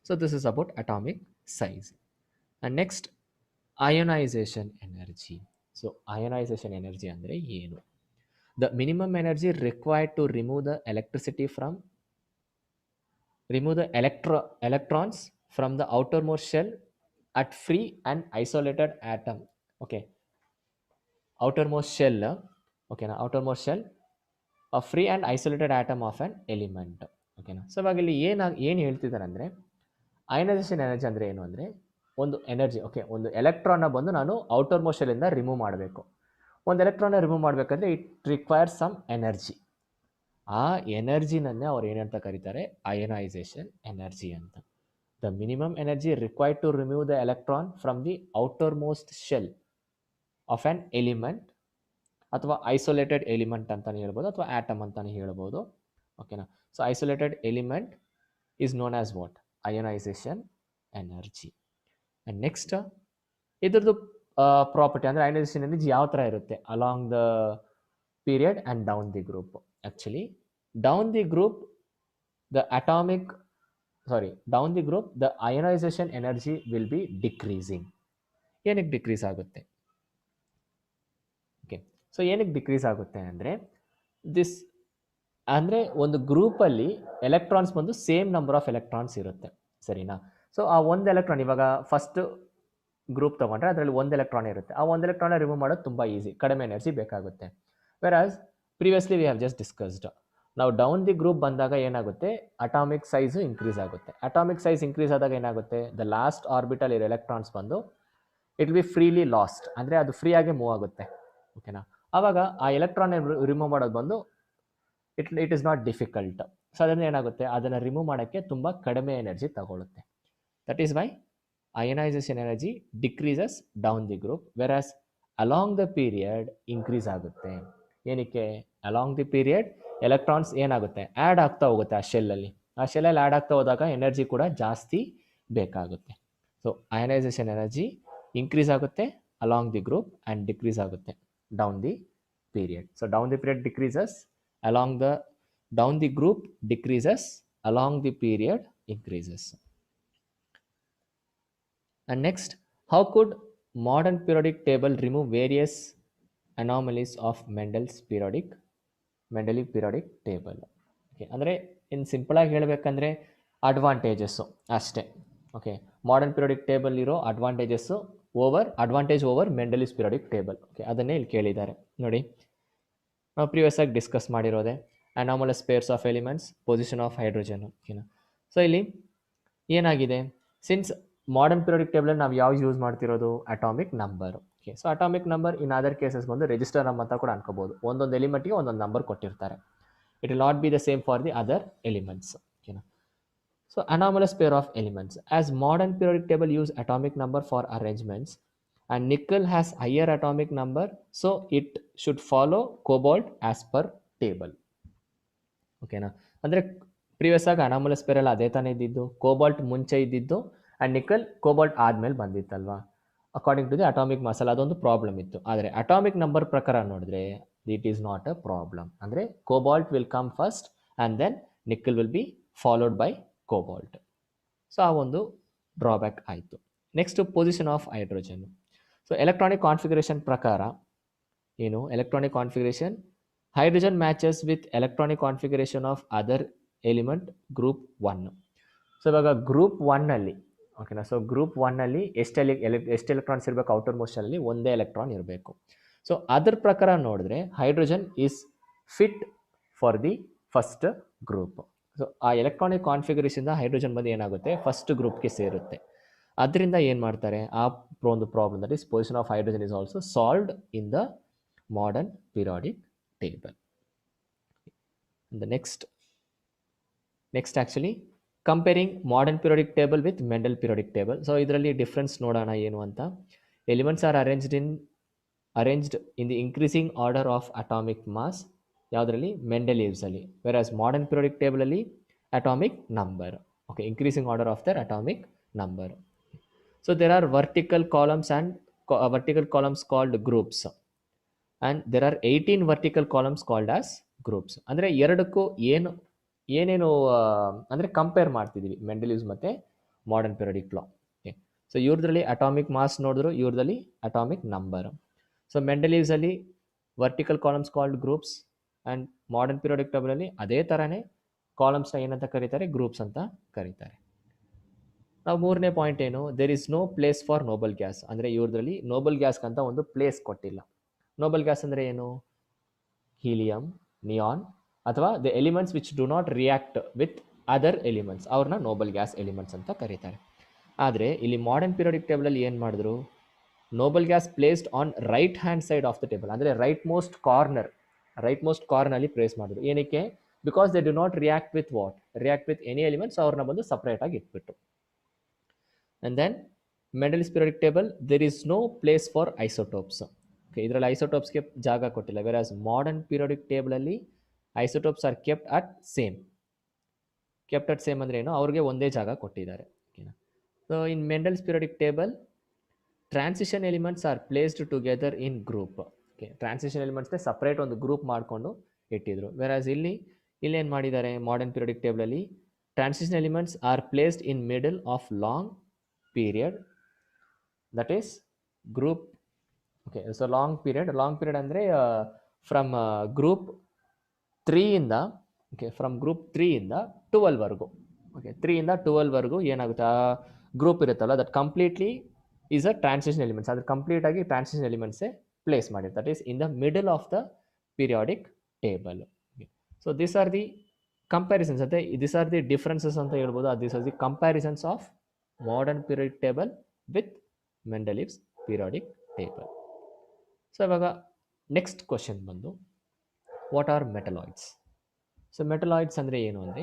So this is about atomic size. And next, ionisation energy. So ionisation energy ಅಂದರೆ ಏನು? The minimum energy required to remove the electrons from the outermost shell at free and isolated atom. Okay, outermost shell, okay na, outermost shell a free and isolated atom of an element. Okay na, so ಇವಾಗ ಇಲ್ಲಿ ಏನು ಹೇಳ್ತಿದ್ದಾರೆ ಅಂದರೆ, ionization energy ಅಂದರೆ ಏನು ಅಂದರೆ, ಒಂದು energy, okay, ಒಂದು ಎಲೆಕ್ಟ್ರಾನ್ನ ಬಂದು ನಾನು ಔಟರ್ ಮೋಸ್ಟ್ ಶೆಲ್ಲಿಂದ ರಿಮೂವ್ ಮಾಡಬೇಕು. ಒಂದು ಎಲೆಕ್ಟ್ರಾನ್ನ ರಿಮೂವ್ ಮಾಡಬೇಕಂದ್ರೆ ಇಟ್ ರಿಕ್ವೈರ್ಸ್ ಸಮ್ ಎನರ್ಜಿ. ಆ ಎನರ್ಜಿನನ್ನೇ ಅವ್ರು ಏನಂತ ಕರೀತಾರೆ, ಅಯೋನೈಸೇಷನ್ ಎನರ್ಜಿ ಅಂತ. The minimum energy required to remove the electron from the outer most shell of an element, ಅಥವಾ ಐಸೋಲೇಟೆಡ್ ಎಲಿಮೆಂಟ್ ಅಂತಲೇ ಹೇಳ್ಬೋದು, ಅಥವಾ ಆಟಮ್ ಅಂತಲೇ ಹೇಳ್ಬೋದು. ಓಕೆನಾ, so isolated element is known as what, ionization energy. And next, ಇದ್ರದ್ದು property ಅಂದರೆ ionization energy ಯಾವ ಥರ ಇರುತ್ತೆ along the period and down the group. Actually, down the group, the atomic down the group the ionisation energy will be decreasing. ಏನಕ್ಕೆ decrease ಆಗುತ್ತೆ? Okay, so ಏನಕ್ಕೆ decrease ಆಗುತ್ತೆ ಅಂದರೆ ದಿಸ್ ಅಂದರೆ ಒಂದು ಗ್ರೂಪಲ್ಲಿ ಎಲೆಕ್ಟ್ರಾನ್ಸ್ ಬಂದು ಸೇಮ್ ನಂಬರ್ ಆಫ್ ಎಲೆಕ್ಟ್ರಾನ್ಸ್ ಇರುತ್ತೆ, ಸರಿನಾ? ಸೊ ಆ ಒಂದು ಎಲೆಕ್ಟ್ರಾನ್, ಇವಾಗ ಫಸ್ಟ್ ಗ್ರೂಪ್ ತೊಗೊಂಡ್ರೆ ಅದರಲ್ಲಿ ಒಂದು ಎಲೆಕ್ಟ್ರಾನ್ ಇರುತ್ತೆ. ಆ ಒಂದು ಎಲೆಕ್ಟ್ರಾನ್ ರಿಮೂವ್ ಮಾಡೋದು ತುಂಬ ಈಸಿ, ಕಡಿಮೆ ಎನರ್ಜಿ ಬೇಕಾಗುತ್ತೆ. Versus previously we have just discussed, ನಾವು ಡೌನ್ ದಿ ಗ್ರೂಪ್ ಬಂದಾಗ ಏನಾಗುತ್ತೆ, ಅಟಾಮಿಕ್ ಸೈಜು ಇನ್ಕ್ರೀಸ್ ಆಗುತ್ತೆ. ಅಟಾಮಿಕ್ ಸೈಜ್ ಇನ್ಕ್ರೀಸ್ ಆದಾಗ ಏನಾಗುತ್ತೆ, ದ ಲಾಸ್ಟ್ ಆರ್ಬಿಟಲ್ ಇರೋ ಎಲೆಕ್ಟ್ರಾನ್ಸ್ ಬಂದು it will be freely lost, ಅಂದರೆ ಅದು ಫ್ರೀ ಆಗಿ ಮೂವ್ ಆಗುತ್ತೆ. ಓಕೆನಾ? ಆವಾಗ ಆ ಎಲೆಕ್ಟ್ರಾನ್ ರಿಮೂವ್ ಮಾಡೋದು ಬಂದು it is not difficult. So ಅದರಿಂದ ಏನಾಗುತ್ತೆ, ಅದನ್ನು ರಿಮೂವ್ ಮಾಡೋಕ್ಕೆ ತುಂಬ ಕಡಿಮೆ ಎನರ್ಜಿ ತಗೊಳುತ್ತೆ. That is why ionisation energy decreases down the group, versus along the period increase ಆಗುತ್ತೆ. ಏನಕ್ಕೆ? ಅಲಾಂಗ್ ದಿ ಪೀರಿಯಡ್ ಎಲೆಕ್ಟ್ರಾನ್ಸ್ ಏನಾಗುತ್ತೆ, ಆ್ಯಡ್ ಆಗ್ತಾ ಹೋಗುತ್ತೆ ಆ ಶೆಲ್ಲಲ್ಲಿ. ಆ ಶೆಲ್ಲಲ್ಲಿ ಆ್ಯಡ್ ಆಗ್ತಾ ಹೋದಾಗ ಎನರ್ಜಿ ಕೂಡ ಜಾಸ್ತಿ ಬೇಕಾಗುತ್ತೆ. ಸೊ ಅಯನೈಸೇಷನ್ ಎನರ್ಜಿ ಇನ್ಕ್ರೀಸ್ ಆಗುತ್ತೆ along the group and decrease ಆಗುತ್ತೆ down the period. So down the period decreases, down the group decreases, along the period increases. And next, how could modern periodic table remove various anomalies of Mendel's periodic table? Okay, ಅಂದರೆ in simple ಆಗಿ ಹೇಳಬೇಕಂದ್ರೆ advantages ಅಷ್ಟೇ. Okay, modern periodic table ಇರೋ advantage over Mendeleev's periodic table. Okay, ಅದನ್ನೇ ಇಲ್ಲಿ ಕೇಳಿದ್ದಾರೆ ನೋಡಿ. ನಾವು ಪ್ರಿವಿಯಸ್ ಆಗಿ ಡಿಸ್ಕಸ್ ಮಾಡಿರೋದೆ anomalous pairs of elements, position of hydrogen. ಓಕೆನಾ? ಸೊ ಇಲ್ಲಿ ಏನಾಗಿದೆ, ಸಿನ್ಸ್ ಮಾಡರ್ನ್ ಪಿರಿಯೋಡಿಕ್ ಟೇಬಲ್ ನಾವು ಯಾವ ಯೂಸ್ ಮಾಡ್ತಿರೋದು, atomic number. Okay, so atomic number in other cases ಬಂದು ರಿಜಿಸ್ಟರ್ ನಂಬರ್ ಅಂತ ಕೂಡ ಅನ್ಕೋಬಹುದು. ಒಂದೊಂದು ಎಲಿಮೆಂಟ್ಗೆ ಒಂದೊಂದು ನಂಬರ್ ಕೊಟ್ಟಿರ್ತಾರೆ. It will not be the same for the other elements. ಓಕೆನಾ? So anomalous pair of elements, as modern periodic table use atomic number for arrangements and nickel has higher atomic number, so it should follow cobalt as per table. ಓಕೆನಾ? ಅಂದರೆ previous ಆಗಿ anomalous ಪೇರಲ್ಲಿ ಅದೇ ತಾನೇ ಇದ್ದಿದ್ದು, cobalt ಮುಂಚೆ ಇದ್ದಿದ್ದು and nickel cobalt ಆದಮೇಲೆ ಬಂದಿತ್ತಲ್ವಾ, according to the atomic mass. ಅದೊಂದು ಪ್ರಾಬ್ಲಮ್ ಇತ್ತು. ಆದರೆ ಅಟಾಮಿಕ್ ನಂಬರ್ ಪ್ರಕಾರ ನೋಡಿದ್ರೆ it is not a problem. ಅಂದರೆ cobalt will come first and then nickel will be followed by cobalt. So ಆ ಒಂದು ಡ್ರಾಬ್ಯಾಕ್ ಆಯಿತು. Next, position of hydrogen. So electronic configuration ಪ್ರಕಾರ ಏನು, electronic configuration hydrogen matches with electronic configuration of other element group 1. So ಇವಾಗ group 1ನಲ್ಲಿ, ಓಕೆನಾ, so group 1ನಲ್ಲಿ ಎಷ್ಟು electrons ಇರಬೇಕು, ಔಟರ್ ಮೋಸ್ಟಲ್ಲಿ ಒಂದೇ ಎಲೆಕ್ಟ್ರಾನ್ ಇರಬೇಕು. ಸೊ ಅದ್ರ ಪ್ರಕಾರ ನೋಡಿದ್ರೆ hydrogen is fit for the first group. So ಆ ಎಲೆಕ್ಟ್ರಾನಿಕ್ ಕಾನ್ಫಿಗರೇಷನ್ ಹೈಡ್ರೋಜನ್ ಬಂದು ಏನಾಗುತ್ತೆ, ಫಸ್ಟ್ ಗ್ರೂಪ್ಗೆ ಸೇರುತ್ತೆ. ಅದರಿಂದ ಏನು ಮಾಡ್ತಾರೆ, ಆ ಒಂದು problem, that is position of hydrogen is also solved in the modern periodic table. The next actually comparing modern periodic table with Mendel periodic table. So ಇದರಲ್ಲಿ ಡಿಫ್ರೆನ್ಸ್ ನೋಡೋಣ ಏನು ಅಂತ. Elements are arranged in the increasing order of atomic mass, ಯಾವುದರಲ್ಲಿ, ಮೆಂಡೆಲಿವ್ಸಲ್ಲಿ. Versus modern periodic ಟೇಬಲಲ್ಲಿ atomic number. Okay, increasing order of their atomic number. So there are vertical columns called groups and there are 18 vertical columns called as groups. ಅಂದರೆ ಎರಡಕ್ಕೂ ಏನೇನು ಅಂದರೆ compare ಮಾಡ್ತಿದ್ದೀವಿ, Mendeleev's ಮತ್ತು modern periodic law. Okay, so ಇವ್ರದ್ರಲ್ಲಿ atomic mass ನೋಡಿದ್ರು, ಇವ್ರದಲ್ಲಿ atomic number. So ಮೆಂಡೆಲಿವ್ಸಲ್ಲಿ vertical columns called groups and modern periodic ಟೇಬಲಲ್ಲಿ ಅದೇ ಥರನೇ ಕಾಲಮ್ಸ್ನ ಏನಂತ ಕರೀತಾರೆ, ಗ್ರೂಪ್ಸ್ ಅಂತ ಕರೀತಾರೆ. ನಾವು ಮೂರನೇ ಪಾಯಿಂಟ್ ಏನು, there is no place for noble gas. ಅಂದರೆ ಇವ್ರದ್ರಲ್ಲಿ ನೋಬಲ್ ಗ್ಯಾಸ್ಗಂತ ಒಂದು ಪ್ಲೇಸ್ ಕೊಟ್ಟಿಲ್ಲ. ನೋಬಲ್ ಗ್ಯಾಸ್ ಅಂದರೆ ಏನು, ಹೀಲಿಯಂ, ನಿಯಾನ್ ಅಥವಾ the elements which do not react with other elements, ಅವ್ರನ್ನ ನೋಬಲ್ ಗ್ಯಾಸ್ ಎಲಿಮೆಂಟ್ಸ್ ಅಂತ ಕರೀತಾರೆ. ಆದರೆ ಇಲ್ಲಿ ಮಾಡರ್ನ್ ಪಿರಿಯೋಡಿಕ್ ಟೇಬಲಲ್ಲಿ ಏನು ಮಾಡಿದ್ರು, noble gas placed on right hand side of the table, ಅಂದರೆ ರೈಟ್ ಮೋಸ್ಟ್ ಕಾರ್ನಲ್ಲಿ ಪ್ಲೇಸ್ ಮಾಡಿದ್ರು. ಏನಕ್ಕೆ, because they do not react with any elements, ಅವ್ರನ್ನ ಬಂದು ಸಪ್ರೇಟಾಗಿ ಇಟ್ಬಿಟ್ಟು. And then Mendeleev's periodic table, there is no place for isotopes. Okay, ಇದರಲ್ಲಿ ಐಸೋಟೋಪ್ಸ್ಗೆ ಜಾಗ ಕೊಟ್ಟಿಲ್ಲ. ವೆರಾಸ್ ಮಾಡರ್ನ್ ಪಿರಿಯೋಡಿಕ್ ಟೇಬಲಲ್ಲಿ isotopes are kept at same ಅಂದರೆ ಏನು, ಅವ್ರಿಗೆ ಒಂದೇ ಜಾಗ ಕೊಟ್ಟಿದ್ದಾರೆ. ಓಕೆನಾ? So in Mendel's periodic table transition elements are placed together in group. Okay, transition ಎಲಿಮೆಂಟ್ಸ್ಗೆ ಸಪ್ರೇಟ್ ಒಂದು ಗ್ರೂಪ್ ಮಾಡಿಕೊಂಡು ಇಟ್ಟಿದ್ರು. ವೆರಾಸ್ ಇಲ್ಲೇನು ಮಾಡಿದ್ದಾರೆ, ಮಾಡರ್ನ್ ಪಿರಿಯೋಡಿಕ್ ಟೇಬಲಲ್ಲಿ transition elements are placed in middle of long period, that is group. Okay, so long period ಅಂದರೆ from group 3 ಇಂದ, okay, from group 3 ಇಂದ 12 ವರೆಗೂ. ಓಕೆ, 3 ಇಂದ 12 ವರೆಗೂ ಏನಾಗುತ್ತೆ, ಆ ಗ್ರೂಪ್ ಇರುತ್ತಲ್ಲ, that completely is a transition elements. ಅದು ಕಂಪ್ಲೀಟ್ ಆಗಿ ಟ್ರಾನ್ಸಿಷನ್ ಎಲಿಮೆಂಟ್ಸೇ ಪ್ಲೇಸ್ ಮಾಡಿರ್ತಾರೆ. That is in the middle of the periodic table. So this are the comparisons, ಅಂದರೆ ದಿಸ್ ಆರ್ ದಿ ಡಿಫ್ರೆನ್ಸಸ್ ಅಂತ ಹೇಳ್ಬೋದು. This are the comparisons of modern periodic table with Mendeleev's periodic table. So ಇವಾಗ next question ಬಂದು, what are metalloids? So metalloids ಅಂದರೆ ಏನು ಅಂದರೆ,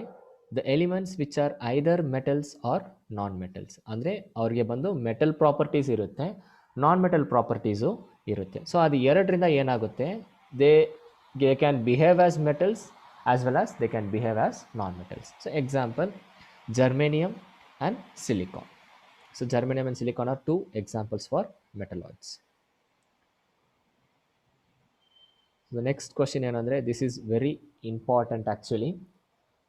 the elements which are either metals R non metals. ಅಂದರೆ ಅವ್ರಿಗೆ ಬಂದು ಮೆಟಲ್ ಪ್ರಾಪರ್ಟೀಸ್ ಇರುತ್ತೆ, non metal properties ಇರುತ್ತೆ. ಸೊ ಅದು ಎರಡರಿಂದ ಏನಾಗುತ್ತೆ, they can behave as metals as well as they can behave as non metals. So example, germanium and silicon. So germanium and silicon are two examples for metalloids. The next question ಏನಂದರೆ, this is very important actually.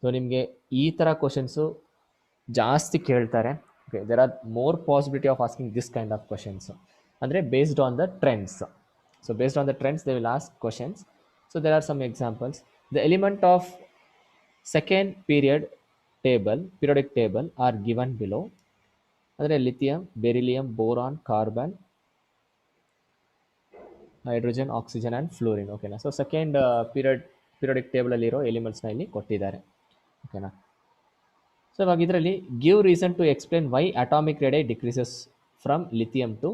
So ನಿಮಗೆ ಈ ಥರ questions ಜಾಸ್ತಿ ಕೇಳ್ತಾರೆ. Okay, there are more possibility of asking this kind of questions. ಅಂದರೆ based on the trends. So based on the trends they will ask questions. So there are some examples. The element of second periodic table are given below. ಅಂದರೆ lithium, beryllium, boron, carbon, hydrogen, oxygen and fluorine. ಓಕೆನಾ. So second periodic ಟೇಬಲಲ್ಲಿರೋ ಎಲಿಮೆಂಟ್ಸ್ನ ಇಲ್ಲಿ ಕೊಟ್ಟಿದ್ದಾರೆ. ಓಕೆನಾ. So ಇವಾಗ ಇದರಲ್ಲಿ give reason to explain why atomic radius decreases from lithium to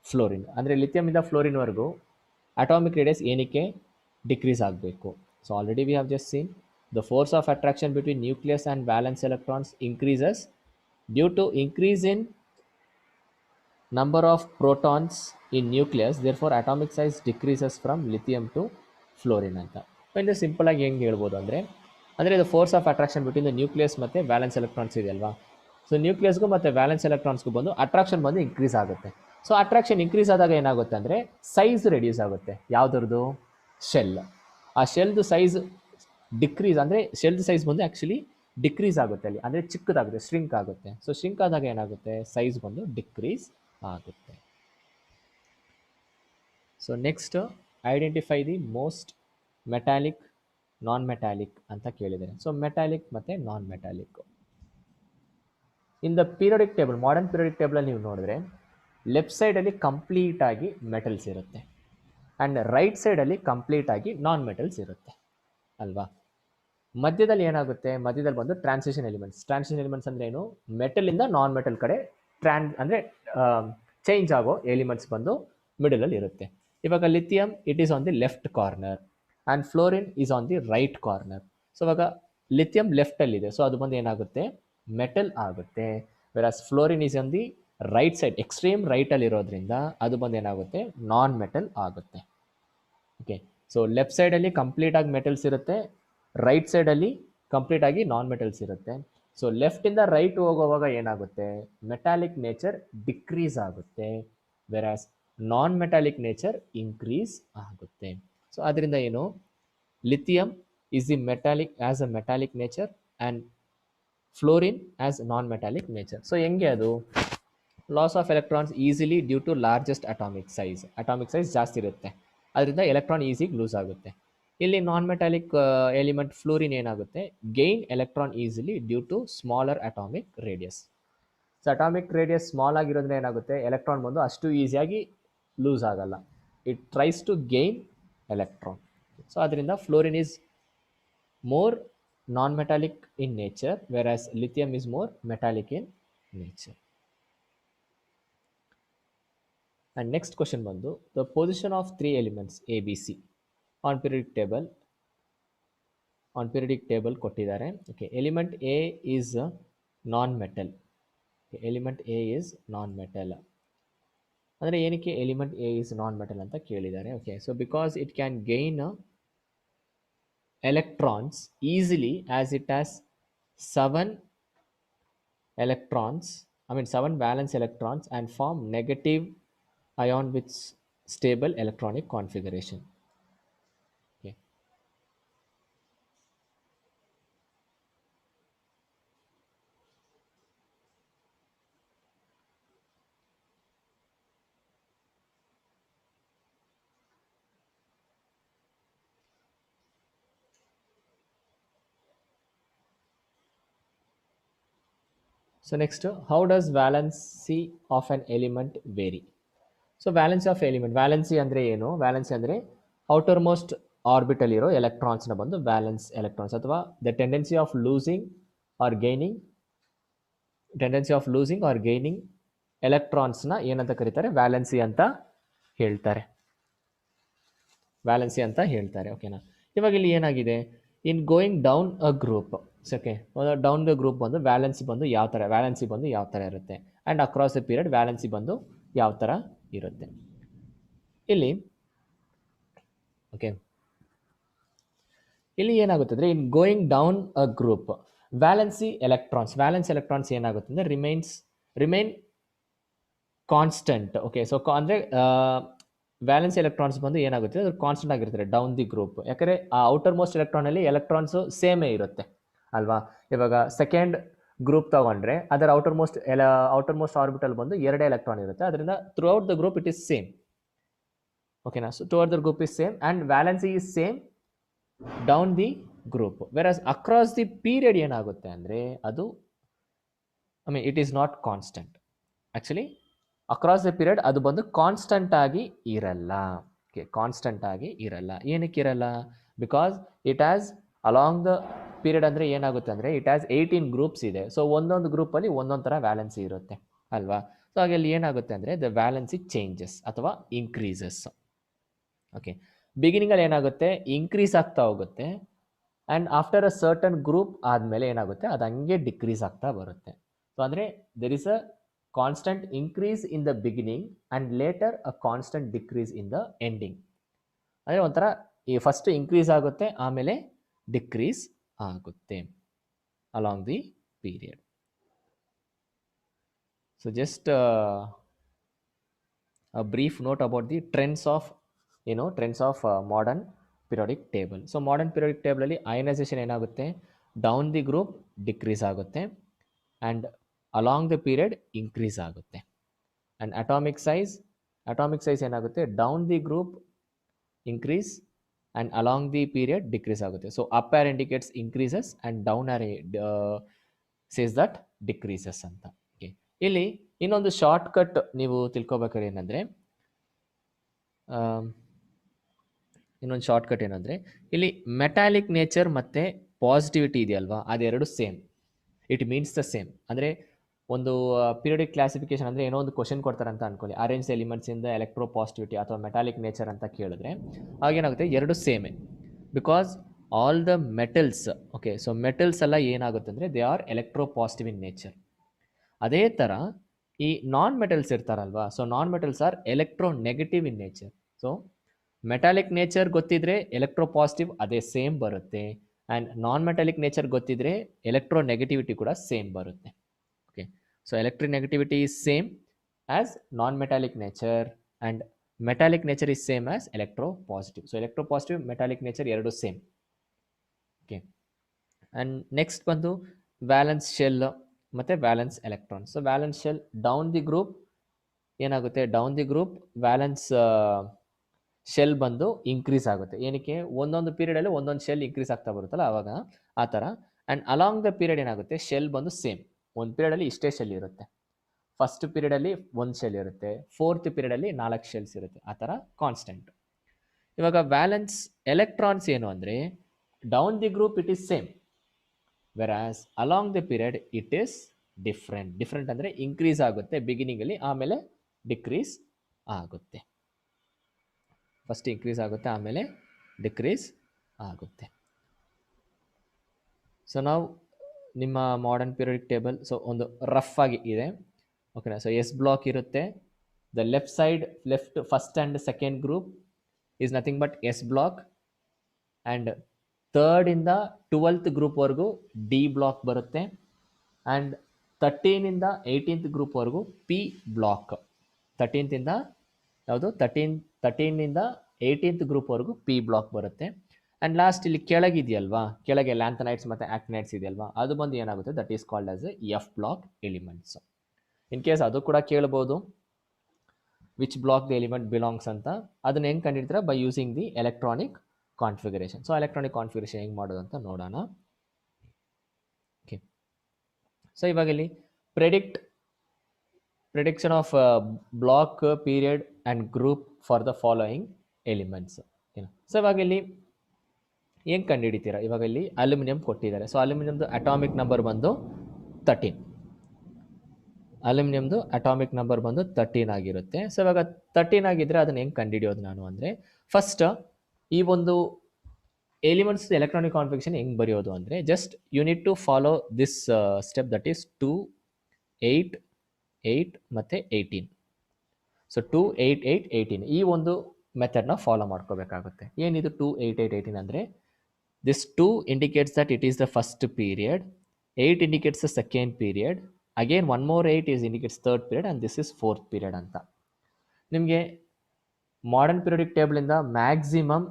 fluorine. ಅಂದರೆ ಲಿಥಿಯಮಿಂದ ಫ್ಲೋರಿನ್ವರೆಗೂ ಅಟಾಮಿಕ್ ರೇಡಿಯಸ್ ಏನಕ್ಕೆ ಡಿಕ್ರೀಸ್ ಆಗಬೇಕು? So already we have just seen the force of attraction between nucleus and valence electrons increases due to increase in number of protons in nucleus, therefore atomic size decreases from lithium to fluorine ಅಂತ. ಅಂದರೆ simple ಆಗಿ ಹೆಂಗೆ ಹೇಳ್ಬೋದು ಅಂದರೆ ಇದು force of attraction between the nucleus ಮತ್ತು valence electrons ಇದೆಯಲ್ವಾ. So ನ್ಯೂಕ್ಲಿಯಸ್ಗೂ ಮತ್ತು ವ್ಯಾಲೆನ್ಸ್ ಎಲೆಕ್ಟ್ರಾನ್ಸ್ಗೂ ಬಂದು ಅಟ್ರಾಕ್ಷನ್ ಬಂದು ಇನ್ಕ್ರೀಸ್ ಆಗುತ್ತೆ. ಸೊ ಅಟ್ರಾಕ್ಷನ್ ಇನ್ಕ್ರೀಸ್ ಆದಾಗ ಏನಾಗುತ್ತೆ ಅಂದರೆ ಸೈಜ್ ರೆಡ್ಯೂಸ್ ಆಗುತ್ತೆ. ಯಾವುದ್ರದ್ದು? ಶೆಲ್. ಆ ಶೆಲ್ದು ಸೈಜ್ ಡಿಕ್ರೀಸ್, ಅಂದರೆ ಶೆಲ್ದು ಸೈಜ್ ಬಂದು ಆ್ಯಕ್ಚುಲಿ ಡಿಕ್ರೀಸ್ ಆಗುತ್ತೆ ಅಲ್ಲಿ, ಅಂದರೆ ಚಿಕ್ಕದಾಗುತ್ತೆ, ಶ್ರಿಂಕ್ ಆಗುತ್ತೆ. ಸೊ ಶ್ರಿಂಕ್ ಆದಾಗ ಏನಾಗುತ್ತೆ, ಸೈಜ್ ಬಂದು ಡಿಕ್ರೀಸ್ ಆಗುತ್ತೆ. So next, identify the most metallic, non metallic ಅಂತ ಕೇಳಿದ್ದಾರೆ. ಸೊ ಮೆಟಾಲಿಕ್ ಮತ್ತು non metallic in the periodic table, modern periodic ಟೇಬಲಲ್ಲಿ ನೀವು ನೋಡಿದ್ರೆ ಲೆಫ್ಟ್ ಸೈಡಲ್ಲಿ ಕಂಪ್ಲೀಟಾಗಿ ಮೆಟಲ್ಸ್ ಇರುತ್ತೆ ಆ್ಯಂಡ್ ರೈಟ್ ಸೈಡಲ್ಲಿ ಕಂಪ್ಲೀಟಾಗಿ ನಾನ್ ಮೆಟಲ್ಸ್ ಇರುತ್ತೆ ಅಲ್ವಾ. ಮಧ್ಯದಲ್ಲಿ ಏನಾಗುತ್ತೆ, ಮಧ್ಯದಲ್ಲಿ ಬಂದು ಟ್ರಾನ್ಸಿಷನ್ ಎಲಿಮೆಂಟ್ಸ್ ಅಂದರೆ ಏನು, ಮೆಟಲಿಂದ ನಾನ್ ಮೆಟಲ್ ಕಡೆ ಅಂದರೆ ಚೇಂಜ್ ಆಗೋ ಎಲಿಮೆಂಟ್ಸ್ ಬಂದು ಮಿಡಲಲ್ಲಿ ಇರುತ್ತೆ. ಇವಾಗ lithium it is on the left corner and fluorine is on the right corner. So ಇವಾಗ ಲಿಥಿಯಂ ಲೆಫ್ಟಲ್ಲಿದೆ, ಸೊ ಅದು ಬಂದು ಏನಾಗುತ್ತೆ, ಮೆಟಲ್ ಆಗುತ್ತೆ. Whereas fluorine is on the right side, extreme ರೈಟಲ್ಲಿ ಇರೋದ್ರಿಂದ ಅದು ಬಂದು ಏನಾಗುತ್ತೆ, ನಾನ್ ಮೆಟಲ್ ಆಗುತ್ತೆ. ಓಕೆ, ಸೊ ಲೆಫ್ಟ್ ಸೈಡಲ್ಲಿ ಕಂಪ್ಲೀಟಾಗಿ ಮೆಟಲ್ಸ್ ಇರುತ್ತೆ, ರೈಟ್ ಸೈಡಲ್ಲಿ ಕಂಪ್ಲೀಟಾಗಿ ನಾನ್ ಮೆಟಲ್ಸ್ ಇರುತ್ತೆ. ಸೊ ಲೆಫ್ಟಿಂದ ರೈಟ್ ಹೋಗುವಾಗ ಏನಾಗುತ್ತೆ, ಮೆಟಾಲಿಕ್ ನೇಚರ್ ಡಿಕ್ರೀಸ್ ಆಗುತ್ತೆ, whereas non metallic nature increase ಆಗುತ್ತೆ. ಸೊ ಅದರಿಂದ ಏನು, lithium is the metallic as a metallic nature and fluorine as non metallic nature. So ಹೆಂಗೆ ಅದು, loss of electrons easily due to largest atomic size ಜಾಸ್ತಿ ಇರುತ್ತೆ, ಅದರಿಂದ electron ಈಸಿಗೆ lose ಆಗುತ್ತೆ. ಇಲ್ಲಿ ನಾನ್ ಮೆಟಾಲಿಕ್ ಎಲಿಮೆಂಟ್ ಫ್ಲೋರಿನ್ ಏನಾಗುತ್ತೆ, gain electron easily due to smaller atomic radius. So atomic radius small ಆಗಿರೋದ್ರಿಂದ ಏನಾಗುತ್ತೆ, ಎಲೆಕ್ಟ್ರಾನ್ ಬಂದು ಅಷ್ಟು ಈಸಿಯಾಗಿ ಲೂಸ್ ಆಗಲ್ಲ, it tries to gain electron. So ಅದರಿಂದ fluorine is more non metallic in nature, whereas lithium is more metallic in nature. And next question ಬಂದು, the position of 3 elements A B C on periodic table ಕೊಟ್ಟಿದ್ದಾರೆ. Okay, element A is non metal. Element A is non metal ಅಂದರೆ ಏನಕ್ಕೆ element A is non metal ಅಂತ ಕೇಳಿದ್ದಾರೆ. Okay, so because it can gain electrons easily as it has 7 valence electrons and form negative ion with stable electronic configuration. Okay. So next, how does valency of an element vary? So valency of element, valency ಅಂದ್ರೆ ಏನು? valency ಅಂದ್ರೆ outermost orbital ಇರೋ electrons ನ ಬಂದು valence electrons ಅಥವಾ the tendency of losing or gaining electrons ನ ಏನಂತ ಕರೀತಾರೆ? valency ಅಂತ ಹೇಳ್ತಾರೆ. ವ್ಯಾಲೆನ್ಸಿ ಅಂತ ಹೇಳ್ತಾರೆ. ಓಕೆನಾ? ಇವಾಗ ಇಲ್ಲಿ ಏನಾಗಿದೆ, in going down a group, okay, down the group ಬಂದು ವ್ಯಾಲೆನ್ಸಿ ಬಂದು ಯಾವ ಥರ ಇರುತ್ತೆ, and across the period valency ಬಂದು ಯಾವ ಥರ ಇರುತ್ತೆ. ಇಲ್ಲಿ ಓಕೆ, ಇಲ್ಲಿ ಏನಾಗುತ್ತೆ ಅಂದರೆ in going down a group valency electrons ಏನಾಗುತ್ತೆ ಅಂದರೆ ರಿಮೈನ್ ಕಾನ್ಸ್ಟೆಂಟ್. ಓಕೆ, ಸೊ ಅಂದರೆ ವ್ಯಾಲೆನ್ಸಿ ಎಲೆಕ್ಟ್ರಾನ್ಸ್ ಬಂದು ಏನಾಗುತ್ತೆ, ಅದು ಕಾನ್ಸ್ಟೆಂಟ್ ಆಗಿರ್ತಾರೆ ಡೌನ್ ದಿ ಗ್ರೂಪ್. ಯಾಕಂದರೆ ಆ ಔಟರ್ ಮೋಸ್ಟ್ ಎಲೆಕ್ಟ್ರಾನಲ್ಲಿ ಎಲೆಕ್ಟ್ರಾನ್ಸು ಸೇಮೇ ಇರುತ್ತೆ ಅಲ್ವಾ. ಇವಾಗ ಸೆಕೆಂಡ್ ಗ್ರೂಪ್ ತಗೊಂಡ್ರೆ ಅದರ ಔಟರ್ ಮೋಸ್ಟ್ ಆರ್ಬಿಟಲ್ ಬಂದು 2 ಎಲೆಕ್ಟ್ರಾನ್ ಇರುತ್ತೆ. ಅದರಿಂದ throughout the group it is same. ಓಕೆನಾ? So throughout the group is same and valency is same down the group. Whereas across the period ಏನಾಗುತ್ತೆ ಅಂದರೆ ಅದು it is not constant. Actually across the period ಅದು ಬಂದು constant ಆಗಿ ಇರಲ್ಲ. ಏನಕ್ಕಿರಲ್ಲ? Because it has along the period ಅಂದರೆ ಏನಾಗುತ್ತೆ ಅಂದರೆ ಇಟ್ ಹ್ಯಾಸ್ 18 ಗ್ರೂಪ್ಸ್ ಇದೆ. ಸೊ ಒಂದೊಂದು ಗ್ರೂಪಲ್ಲಿ ಒಂದೊಂದು ಥರ ವ್ಯಾಲೆನ್ಸಿ ಇರುತ್ತೆ ಅಲ್ವಾ. ಸೊ ಹಾಗೆ ಅಲ್ಲಿ ಏನಾಗುತ್ತೆ ಅಂದರೆ ದ ವ್ಯಾಲೆನ್ಸಿ ಚೇಂಜಸ್ ಅಥವಾ ಇನ್ಕ್ರೀಸಸ್. ಓಕೆ, ಬಿಗಿನಿಂಗಲ್ಲಿ ಏನಾಗುತ್ತೆ, ಇನ್ಕ್ರೀಸ್ ಆಗ್ತಾ ಹೋಗುತ್ತೆ and after a certain group ಆದಮೇಲೆ ಏನಾಗುತ್ತೆ, ಅದು ಹಂಗೆ ಡಿಕ್ರೀಸ್ ಆಗ್ತಾ ಬರುತ್ತೆ. ಸೊ ಅಂದರೆ there is a constant increase in the beginning and later a constant decrease in the ending. ಅಂದರೆ ಒಂಥರ ಈ ಫಸ್ಟ್ ಇನ್ಕ್ರೀಸ್ ಆಗುತ್ತೆ ಆಮೇಲೆ ಡಿಕ್ರೀಸ್ ಆಗುತ್ತೆ along the period. So just a brief note about the trends of modern periodic table. So modern periodic table ಅಲ್ಲಿ ionization ಏನಾಗುತ್ತೆ, down the group decrease ಆಗುತ್ತೆ and along the period increase ಆಗುತ್ತೆ. And atomic size ಏನಾಗುತ್ತೆ, down the group increase and along the period decrease ಆಗುತ್ತೆ. So up are indicates increases and down are says that decreases ಅಂತ. Okay, ಇಲ್ಲಿ ಇನ್ನೊಂದು short cut ನೀವು ತಿಳ್ಕೊಬೇಕಾದ್ರೆ ಏನಂದರೆ, ಇಲ್ಲಿ metallic nature ಮತ್ತು ಪಾಸಿಟಿವಿಟಿ ಇದೆಯಲ್ವಾ, ಅದೆರಡು same. It means the same. ಅಂದರೆ ಒಂದು ಪೀರಿಯಡಿಕ್ ಕ್ಲಾಸಿಫಿಕೇಶನ್ ಅಂದರೆ ಏನೋ ಒಂದು ಕ್ವಶನ್ ಕೊಡ್ತಾರೆ ಅಂತ ಅನ್ಕೊಳ್ಳಿ, arrange elements in the electropositivity ಅಥವಾ ಮೆಟಾಲಿಕ್ ನೇಚರ್ ಅಂತ ಕೇಳಿದ್ರೆ ಆಗೇನಾಗುತ್ತೆ, ಎರಡು ಸೇಮೇ. Because all the metals, okay, so metals ಎಲ್ಲ ಏನಾಗುತ್ತೆ ಅಂದರೆ they are electropositive in nature. ಅದೇ ಥರ ಈ ನಾನ್ ಮೆಟಲ್ಸ್ ಇರ್ತಾರಲ್ವಾ, so non metals are electronegative in nature. So metallic nature ಗೊತ್ತಿದ್ರೆ ಎಲೆಕ್ಟ್ರೋ ಪಾಸಿಟಿವ್ ಅದೇ ಸೇಮ್ ಬರುತ್ತೆ, ಆ್ಯಂಡ್ ನಾನ್ ಮೆಟಾಲಿಕ್ ನೇಚರ್ ಗೊತ್ತಿದ್ರೆ ಎಲೆಕ್ಟ್ರೋ ನೆಗೆಟಿವಿಟಿ ಕೂಡ ಸೇಮ್ ಬರುತ್ತೆ. Okay, so electric negativity is same as non metallic nature and metallic nature is same as electropositive. So electropositive metallic nature ಎರಡು same. Okay, and next ಬಂದು valence shell ಮತ್ತು valence electron. So valence shell down the group ಏನಾಗುತ್ತೆ, down the group valence shell ಬಂದು increase ಆಗುತ್ತೆ. ಏನಕ್ಕೆ, ಒಂದೊಂದು ಪೀರಿಯಡಲ್ಲಿ ಒಂದೊಂದು shell increase ಆಗ್ತಾ ಬರುತ್ತಲ್ಲ ಆವಾಗ ಆ ಥರ. ಆ್ಯಂಡ್ ಅಲಾಂಗ್ ದ ಪೀರಿಯಡ್ ಏನಾಗುತ್ತೆ, ಶೆಲ್ ಬಂದು ಸೇಮ್. ಒಂದು ಪೀರಿಯಡಲ್ಲಿ ಇಷ್ಟೇ ಶೆಲ್ ಇರುತ್ತೆ, ಫಸ್ಟ್ ಪೀರಿಯಡಲ್ಲಿ ಒಂದು ಶೆಲ್ ಇರುತ್ತೆ, ಫೋರ್ತ್ ಪೀರಿಯಡಲ್ಲಿ 4 ಶೆಲ್ಸ್ ಇರುತ್ತೆ, ಆ ಥರ ಕಾನ್ಸ್ಟೆಂಟ್. ಇವಾಗ ವ್ಯಾಲೆನ್ಸ್ ಎಲೆಕ್ಟ್ರಾನ್ಸ್ ಏನು ಅಂದರೆ down the group it is same, whereas along the period it is different ಅಂದರೆ ಇನ್ಕ್ರೀಸ್ ಆಗುತ್ತೆ ಬಿಗಿನಿಂಗಲ್ಲಿ, ಆಮೇಲೆ ಡಿಕ್ರೀಸ್ ಆಗುತ್ತೆ. ಫಸ್ಟ್ ಇನ್ಕ್ರೀಸ್ ಆಗುತ್ತೆ ಆಮೇಲೆ ಡಿಕ್ರೀಸ್ ಆಗುತ್ತೆ. ಸೊ ನಾವು ನಿಮ್ಮ ಮಾಡರ್ನ್ ಪೀರಿಯಡಿಕ್ ಟೇಬಲ್ ಸೊ ಒಂದು ರಫ್ ಆಗಿ ಇದೆ. ಓಕೆನಾ? ಸೊ ಎಸ್ ಬ್ಲಾಕ್ ಇರುತ್ತೆ. The left first and second group is nothing but S block, and 3rd ಇಂದ 12th ಗ್ರೂಪ್ವರೆಗೂ ಡಿ ಬ್ಲಾಕ್ ಬರುತ್ತೆ, ಆ್ಯಂಡ್ 13 ಇಂದ 18th ಗ್ರೂಪ್ವರೆಗೂ ಪಿ ಬ್ಲಾಕ್. 13th ಇಂದ 18th ಗ್ರೂಪ್ವರೆಗೂ ಪಿ ಬ್ಲಾಕ್ ಬರುತ್ತೆ. ಆ್ಯಂಡ್ ಲಾಸ್ಟ್ ಇಲ್ಲಿ ಕೆಳಗಿದೆಯಲ್ವಾ, ಕೆಳಗೆ ಲ್ಯಾಂಥನೈಟ್ಸ್ ಮತ್ತು ಆಕ್ಟಿನೈಟ್ಸ್ ಇದೆಯಲ್ವಾ, ಅದು ಬಂದು ಏನಾಗುತ್ತೆ, that is called as F block elements. In case ಅದು ಕೂಡ ಕೇಳ್ಬೋದು, which block the element belongs ಅಂತ. ಅದನ್ನ ಹೆಂಗೆ ಕಂಡಿಡ್ತೀರಾ, by using the electronic configuration. So electronic configuration ಹೆಂಗೆ ಮಾಡೋದು ಅಂತ ನೋಡೋಣ. ಓಕೆ, ಸೊ ಇವಾಗ ಇಲ್ಲಿ predict prediction of block period and group for the following elements. So ಇವಾಗ ಇಲ್ಲಿ ಏನು ಕಂಡುಹಿಡಿತೀರಾ? ಇವಾಗ ಇಲ್ಲಿ ಅಲ್ಯೂಮಿನಿಯಂ ಕೊಟ್ಟಿದ್ದಾರೆ. ಸೊ ಅಲ್ಯೂಮಿನಿಯಂದು ಅಟಾಮಿಕ್ ನಂಬರ್ ಬಂದು 13. ಅಲ್ಯೂಮಿನಿಯಂದು ಅಟಾಮಿಕ್ ನಂಬರ್ ಬಂದು 13 ಆಗಿರುತ್ತೆ. ಸೊ ಇವಾಗ 13 ಆಗಿದ್ರೆ ಅದನ್ನ ಹೆಂಗೆ ಕಂಡುಹಿಡಿಯೋದು ನಾನು ಅಂದರೆ, ಫಸ್ಟ್ ಈ ಒಂದು ಎಲಿಮೆಂಟ್ಸ್ ಎಲೆಕ್ಟ್ರಾನಿಕ್ ಕಾನ್ಫಿಗರೇಷನ್ ಹೆಂಗೆ ಬರೆಯೋದು ಅಂದರೆ, just you need to follow this step, that is 2, 8, 8 ಮತ್ತು 18. ಸೊ 2, 8, 8, 18 ಈ ಒಂದು ಮೆಥಡ್ನ ಫಾಲೋ ಮಾಡ್ಕೋಬೇಕಾಗುತ್ತೆ. ಏನಿದು 2, 8, 8, 18 ಅಂದರೆ, this 2 indicates that it is the first period, 8 indicates the second period, again one more 8 is indicates third period and this is fourth period ಅಂತ. ನಿಮಗೆ modern periodic ಟೇಬಲಿಂದ maximum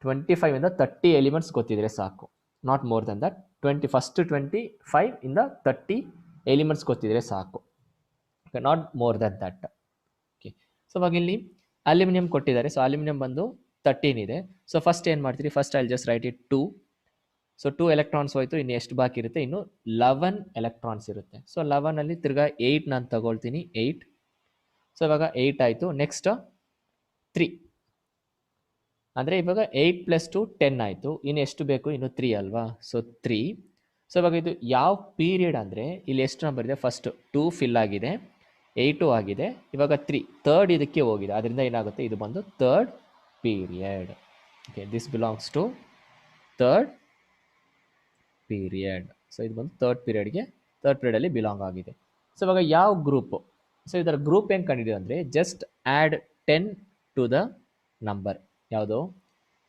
25ಇಂದ 30 ಎಲಿಮೆಂಟ್ಸ್ ಗೊತ್ತಿದ್ರೆ ಸಾಕು, not more than that. First 25ಇಂದ 30 elements ಗೊತ್ತಿದ್ರೆ ಸಾಕು, not more than that. Okay, so ಇವಾಗ ಇಲ್ಲಿ ಅಲ್ಯೂಮಿನಿಯಂ ಕೊಟ್ಟಿದ್ದಾರೆ. ಸೊ ಅಲ್ಯೂಮಿನಿಯಂ ಬಂದು 13 ಇದೆ. ಸೊ ಫಸ್ಟ್ ಏನು ಮಾಡ್ತೀರಿ, first I just right it 2. So 2 electrons ಹೋಯ್ತು, ಇನ್ನು ಎಷ್ಟು ಬಾಕಿ ಇರುತ್ತೆ? ಇನ್ನು 11 ಎಲೆಕ್ಟ್ರಾನ್ಸ್ ಇರುತ್ತೆ. ಸೊ 11ಅಲ್ಲಿ ತಿರ್ಗಾ 8 ನಾನು ತಗೊಳ್ತೀನಿ, 8. ಸೊ ಇವಾಗ 8 ಆಯಿತು. ನೆಕ್ಸ್ಟ್ 3 ಅಂದರೆ ಇವಾಗ 8 + 2 10 ಆಯಿತು. ಇನ್ನು ಎಷ್ಟು ಬೇಕು? ಇನ್ನು 3 ಅಲ್ವಾ? ಸೊ 3. ಸೊ ಇವಾಗ ಇದು ಯಾವ ಪೀರಿಯಡ್ ಅಂದರೆ, ಇಲ್ಲಿ ಎಷ್ಟು ನಂಬರ್ ಇದೆ? ಫಸ್ಟ್ 2 ಫಿಲ್ ಆಗಿದೆ, 8 ಆಗಿದೆ, ಇವಾಗ 3 ಥರ್ಡ್ ಇದಕ್ಕೆ ಹೋಗಿದೆ. ಅದರಿಂದ ಏನಾಗುತ್ತೆ? ಇದು ಬಂದು third period. Okay, this belongs to third period. So ಇದು ಬಂದು ಥರ್ಡ್ ಪೀರಿಯಡಲ್ಲಿ ಬಿಲಾಂಗ್ ಆಗಿದೆ. ಸೊ ಇವಾಗ ಯಾವ ಗ್ರೂಪು? ಸೊ ಇದರ ಗ್ರೂಪ್ ಹೆಂಗೆ ಕಂಡಿದೆ ಅಂದರೆ, just add 10 to the number. ಯಾವುದು?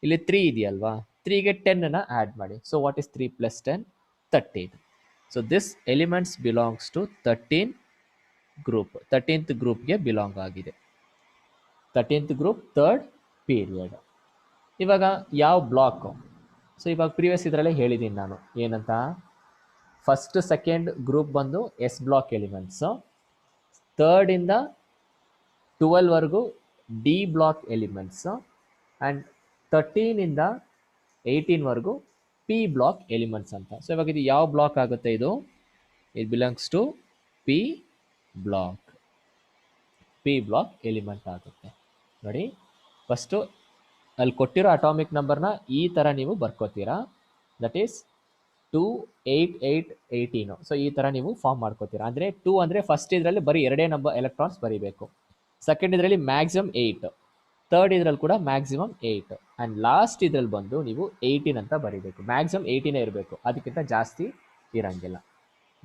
ಇಲ್ಲಿ 3 ಇದೆಯಲ್ವಾ, 3ಗೆ 10ನ ಆ್ಯಡ್ ಮಾಡಿ. So what is 3 + 10? 13. So this elements belongs to 13 group. 13th ಗ್ರೂಪ್ಗೆ ಬಿಲಾಂಗ್ ಆಗಿದೆ. 13th group, third period. ಇವಾಗ ಯಾವ ಬ್ಲಾಕು? ಸೊ ಇವಾಗ ಪ್ರೀವಿಯಸ್ ಇದರಲ್ಲೇ ಹೇಳಿದ್ದೀನಿ ನಾನು, ಏನಂತ, ಫಸ್ಟ್ ಸೆಕೆಂಡ್ ಗ್ರೂಪ್ ಬಂದು ಎಸ್ ಬ್ಲಾಕ್ ಎಲಿಮೆಂಟ್ಸು, ಥರ್ಡಿಂದ 12ವರೆಗೂ ಡಿ ಬ್ಲಾಕ್ ಎಲಿಮೆಂಟ್ಸು, ಆ್ಯಂಡ್ 13ಇಂದ 18ವರೆಗೂ ಪಿ ಬ್ಲಾಕ್ ಎಲಿಮೆಂಟ್ಸ್ ಅಂತ. ಸೊ ಇವಾಗ ಇದು ಯಾವ ಬ್ಲಾಕ್ ಆಗುತ್ತೆ? ಇದು it belongs to P block. P block element ಆಗುತ್ತೆ. ನೋಡಿ, ಫಸ್ಟು ಅಲ್ಲಿ ಕೊಟ್ಟಿರೋ ಅಟಾಮಿಕ್ ನಂಬರ್ನ ಈ ಥರ ನೀವು ಬರ್ಕೋತೀರಾ, ದಟ್ ಈಸ್ 2, 8, 8, 18. ಸೊ ಈ ಥರ ನೀವು ಫಾರ್ಮ್ ಮಾಡ್ಕೋತೀರಾ. ಅಂದರೆ 2 ಅಂದರೆ ಫಸ್ಟ್ ಇದರಲ್ಲಿ ಬರೀ 2 ನಂಬರ್ ಎಲೆಕ್ಟ್ರಾನ್ಸ್ ಬರೀಬೇಕು, ಸೆಕೆಂಡ್ ಇದರಲ್ಲಿ ಮ್ಯಾಕ್ಸಿಮಮ್ 8, ಥರ್ಡ್ ಇದರಲ್ಲಿ ಕೂಡ ಮ್ಯಾಕ್ಸಿಮಮ್ 8, ಆ್ಯಂಡ್ ಲಾಸ್ಟ್ ಇದರಲ್ಲಿ ಬಂದು ನೀವು 18 ಅಂತ ಬರೀಬೇಕು. ಮ್ಯಾಕ್ಸಿಮಮ್ 18 ಇರಬೇಕು, ಅದಕ್ಕಿಂತ ಜಾಸ್ತಿ ಇರೋಂಗಿಲ್ಲ.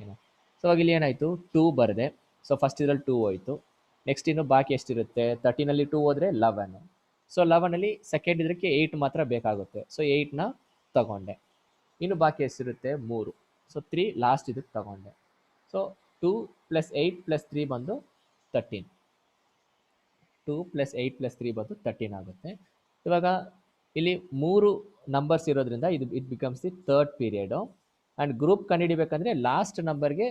ಏನೋ ಸೊ ಅವಾಗ ಇಲ್ಲಿ ಏನಾಯಿತು? 2 ಬರದೆ. ಸೊ ಫಸ್ಟ್ ಇದರಲ್ಲಿ 2 ಹೋಯಿತು. ನೆಕ್ಸ್ಟ್ ಇನ್ನು ಬಾಕಿ ಎಷ್ಟಿರುತ್ತೆ? 13ನಲ್ಲಿ 2 ಹೋದರೆ 11. ಸೊ 11ಅಲ್ಲಿ ಸೆಕೆಂಡ್ ಇದಕ್ಕೆ 8 ಮಾತ್ರ ಬೇಕಾಗುತ್ತೆ. ಸೊ 8ನ ತಗೊಂಡೆ. ಇನ್ನು ಬಾಕಿ ಎಷ್ಟಿರುತ್ತೆ? 3. ಸೊ 3 ಲಾಸ್ಟ್ ಇದಕ್ಕೆ ತಗೊಂಡೆ. ಸೊ 2 + 8 + 3 ಬಂದು 13. 2 + 8 + 3 ಬಂದು 13 ಆಗುತ್ತೆ. ಇವಾಗ ಇಲ್ಲಿ 3 ನಂಬರ್ಸ್ ಇರೋದ್ರಿಂದ it becomes the third period. And group ಕಂಡುಹಿಡಿಬೇಕಂದ್ರೆ ಲಾಸ್ಟ್ ನಂಬರ್ಗೆ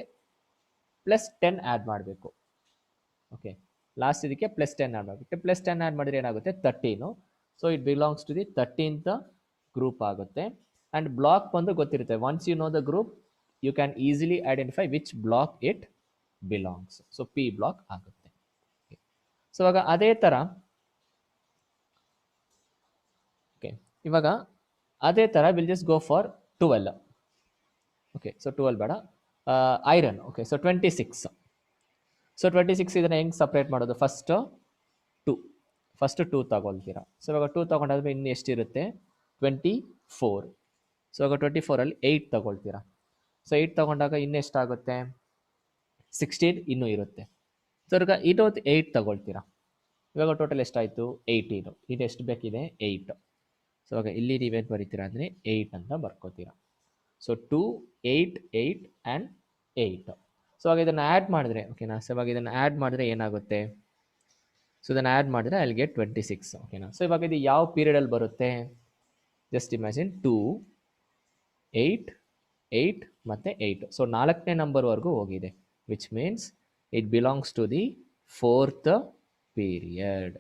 +10 ಆ್ಯಡ್ ಮಾಡಬೇಕು. ಓಕೆ, ಲಾಸ್ಟ್ ಇದಕ್ಕೆ +10 ಆ್ಯಡ್ ಮಾಡಬೇಕು. +10 ಆ್ಯಡ್ ಮಾಡಿದ್ರೆ ಏನಾಗುತ್ತೆ? 13. So it belongs to the 13th group ಆಗುತ್ತೆ. ಆ್ಯಂಡ್ ಬ್ಲಾಕ್ ಬಂದು ಗೊತ್ತಿರುತ್ತೆ. Once you know the group, you can easily identify which block it belongs. So P block ಆಗುತ್ತೆ. ಸೊ ಇವಾಗ ಅದೇ ಥರ ಇವಾಗ ಅದೇ ಥರ will just go for 12. Okay, so 12 ಬೇಡ, ಐರನ್. Okay, so 26. ಸೊ 26 ಇದನ್ನು ಹೆಂಗೆ ಸಪ್ರೇಟ್ ಮಾಡೋದು? ಫಸ್ಟ್ 2 ತಗೊಳ್ತೀರಾ. ಸೊ ಇವಾಗ 2 ತಗೊಂಡಾದ್ಮೇಲೆ ಇನ್ನು ಎಷ್ಟಿರುತ್ತೆ? 24. ಸೊ ಇವಾಗ 24ಅಲ್ಲಿ 8 ತಗೊಳ್ತೀರಾ. ಸೊ 8 ತಗೊಂಡಾಗ ಇನ್ನೆಷ್ಟಾಗುತ್ತೆ? 16 ಇನ್ನೂ ಇರುತ್ತೆ. ಸೊ ಇವಾಗ 8 ತಗೊಳ್ತೀರಾ. ಇವಾಗ ಟೋಟಲ್ ಎಷ್ಟಾಯಿತು? 18. ಇದು ಎಷ್ಟು ಬೇಕಿದೆ? 8. ಸೊ ಇವಾಗ ಇಲ್ಲಿ ನೀವೇನು ಬರೀತೀರಾ ಅಂದರೆ 8 ಅಂತ ಬರ್ಕೋತೀರಾ. So 2, 8, 8 and 8. ಸೊ ಇವಾಗ ಇದನ್ನು ಆ್ಯಡ್ ಮಾಡಿದ್ರೆ, ಓಕೆನಾ? ಸೊ ಇವಾಗ ಇದನ್ನು ಆ್ಯಡ್ ಮಾಡಿದ್ರೆ ಏನಾಗುತ್ತೆ? ಸೊ ಇದನ್ನು ಆ್ಯಡ್ ಮಾಡಿದ್ರೆ ಅಲ್ಲಿ ಗೆಟ್ 26. ಓಕೆನಾ? ಸೊ ಇವಾಗ ಇದು ಯಾವ ಪೀರಿಯಡಲ್ಲಿ ಬರುತ್ತೆ? ಜಸ್ಟ್ ಇಮ್ಯಾಜಿನ್ 2, 8, 8 ಮತ್ತು 8. ಸೊ 4ನೇ ನಂಬರ್ವರೆಗೂ ಹೋಗಿದೆ, which means it belongs to the fourth period.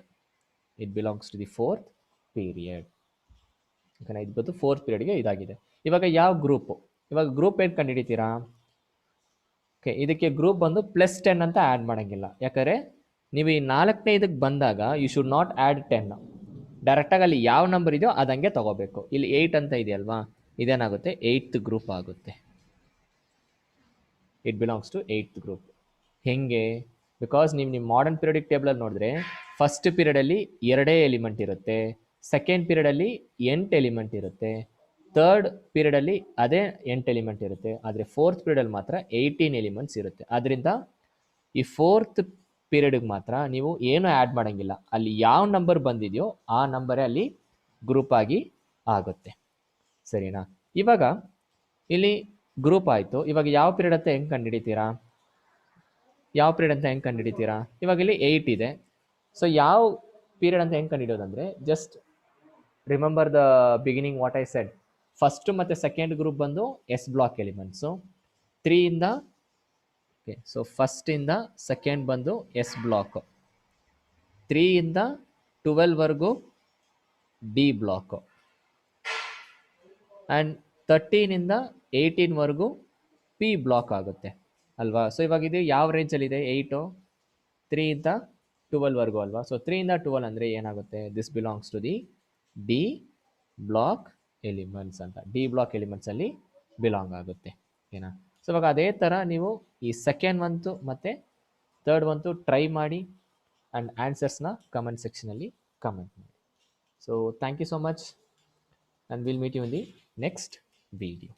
It belongs to the fourth period. ಓಕೆನಾ? ಇದು ಬಂದು ಫೋರ್ತ್ ಪೀರಿಯಡ್ಗೆ ಇದಾಗಿದೆ. ಇವಾಗ ಯಾವ ಗ್ರೂಪು? ಇವಾಗ ಗ್ರೂಪ್ ಏನು ಕಂಡುಹಿಡಿತೀರಾ? ಓಕೆ, ಇದಕ್ಕೆ ಗ್ರೂಪ್ ಬಂದು +10 ಅಂತ ಆ್ಯಡ್ ಮಾಡೋಂಗಿಲ್ಲ. ಯಾಕಂದರೆ ನೀವು ಈ 4ನೇ ಇದಕ್ಕೆ ಬಂದಾಗ ಯು ಶುಡ್ ನಾಟ್ ಆ್ಯಡ್ 10. ಡೈರೆಕ್ಟಾಗಿ ಅಲ್ಲಿ ಯಾವ ನಂಬರ್ ಇದೆಯೋ ಅದಂಗೆ ತೊಗೋಬೇಕು. ಇಲ್ಲಿ 8 ಅಂತ ಇದೆಯಲ್ವಾ, ಇದೇನಾಗುತ್ತೆ 8th ಗ್ರೂಪ್ ಆಗುತ್ತೆ. It belongs to 8th group. ಹೆಂಗೆ? ಬಿಕಾಸ್ ನೀವು ನಿಮ್ಮ ಮಾಡರ್ನ್ ಪೀರಿಯಡಿಕ್ ಟೇಬಲಲ್ಲಿ ನೋಡಿದ್ರೆ ಫಸ್ಟ್ ಪೀರಿಯಡಲ್ಲಿ 2 ಎಲಿಮೆಂಟ್ ಇರುತ್ತೆ, ಸೆಕೆಂಡ್ ಪೀರಿಯಡಲ್ಲಿ 8 ಎಲಿಮೆಂಟ್ ಇರುತ್ತೆ, ಥರ್ಡ್ ಪೀರಿಯಡಲ್ಲಿ ಅದೇ 8 ಎಲಿಮೆಂಟ್ ಇರುತ್ತೆ. ಆದರೆ ಫೋರ್ತ್ ಪೀರಿಯಡಲ್ಲಿ ಮಾತ್ರ 18 ಎಲಿಮೆಂಟ್ಸ್ ಇರುತ್ತೆ. ಆದ್ದರಿಂದ ಈ ಫೋರ್ತ್ ಪೀರಿಯಡ್ಗೆ ಮಾತ್ರ ನೀವು ಏನು ಆ್ಯಡ್ ಮಾಡೋಂಗಿಲ್ಲ. ಅಲ್ಲಿ ಯಾವ ನಂಬರ್ ಬಂದಿದೆಯೋ ಆ ನಂಬರೇ ಅಲ್ಲಿ ಗ್ರೂಪ್ ಆಗಿ ಆಗುತ್ತೆ. ಸರಿನಾ? ಇವಾಗ ಇಲ್ಲಿ ಗ್ರೂಪ್ ಆಯಿತು. ಇವಾಗ ಯಾವ ಪೀರಿಯಡ್ ಅಂತ ಹೆಂಗೆ ಕಂಡುಹಿಡಿತೀರಾ? ಇವಾಗ ಇಲ್ಲಿ 8 ಇದೆ. ಸೊ ಯಾವ ಪೀರಿಯಡ್ ಅಂತ ಹೆಂಗೆ ಕಂಡುಹಿಡಿಯೋದಂದರೆ, just remember the beginning what I said. First ಮತ್ತು ಸೆಕೆಂಡ್ ಗ್ರೂಪ್ ಬಂದು ಎಸ್ ಬ್ಲಾಕ್ ಎಲಿಮೆಂಟ್ಸು. 3ಇಂದ ಓಕೆ, ಸೊ ಫಸ್ಟಿಂದ ಸೆಕೆಂಡ್ ಬಂದು ಎಸ್ ಬ್ಲಾಕ್, 3ಇಂದ 12ವರೆಗೂ ಡಿ ಬ್ಲಾಕು, ಆ್ಯಂಡ್ 13ಇಂದ 18ವರೆಗೂ ಪಿ ಬ್ಲಾಕ್ ಆಗುತ್ತೆ ಅಲ್ವಾ? ಸೊ ಇವಾಗ ಇದು ಯಾವ ರೇಂಜಲ್ಲಿದೆ? 8, 3ಇಂದ 12ವರೆಗೂ ಅಲ್ವಾ? ಸೊ 3ಇಂದ 12 ಅಂದರೆ ಏನಾಗುತ್ತೆ? This belongs to the D block elements ಅಂತ. ಡಿ ಬ್ಲಾಕ್ ಎಲಿಮೆಂಟ್ಸಲ್ಲಿ ಬಿಲಾಂಗ್ ಆಗುತ್ತೆ. ಓಕೆನಾ? ಸೊ ಇವಾಗ ಅದೇ ಥರ ನೀವು ಈ ಸೆಕೆಂಡ್ ಒಂತು ಮತ್ತು ಥರ್ಡ್ ಒಂತು ಟ್ರೈ ಮಾಡಿ ಆ್ಯಂಡ್ ಆನ್ಸರ್ಸ್ನ ಕಮೆಂಟ್ ಸೆಕ್ಷನಲ್ಲಿ ಕಮೆಂಟ್ ಮಾಡಿ. So thank you so much, and we'll meet you in the next video.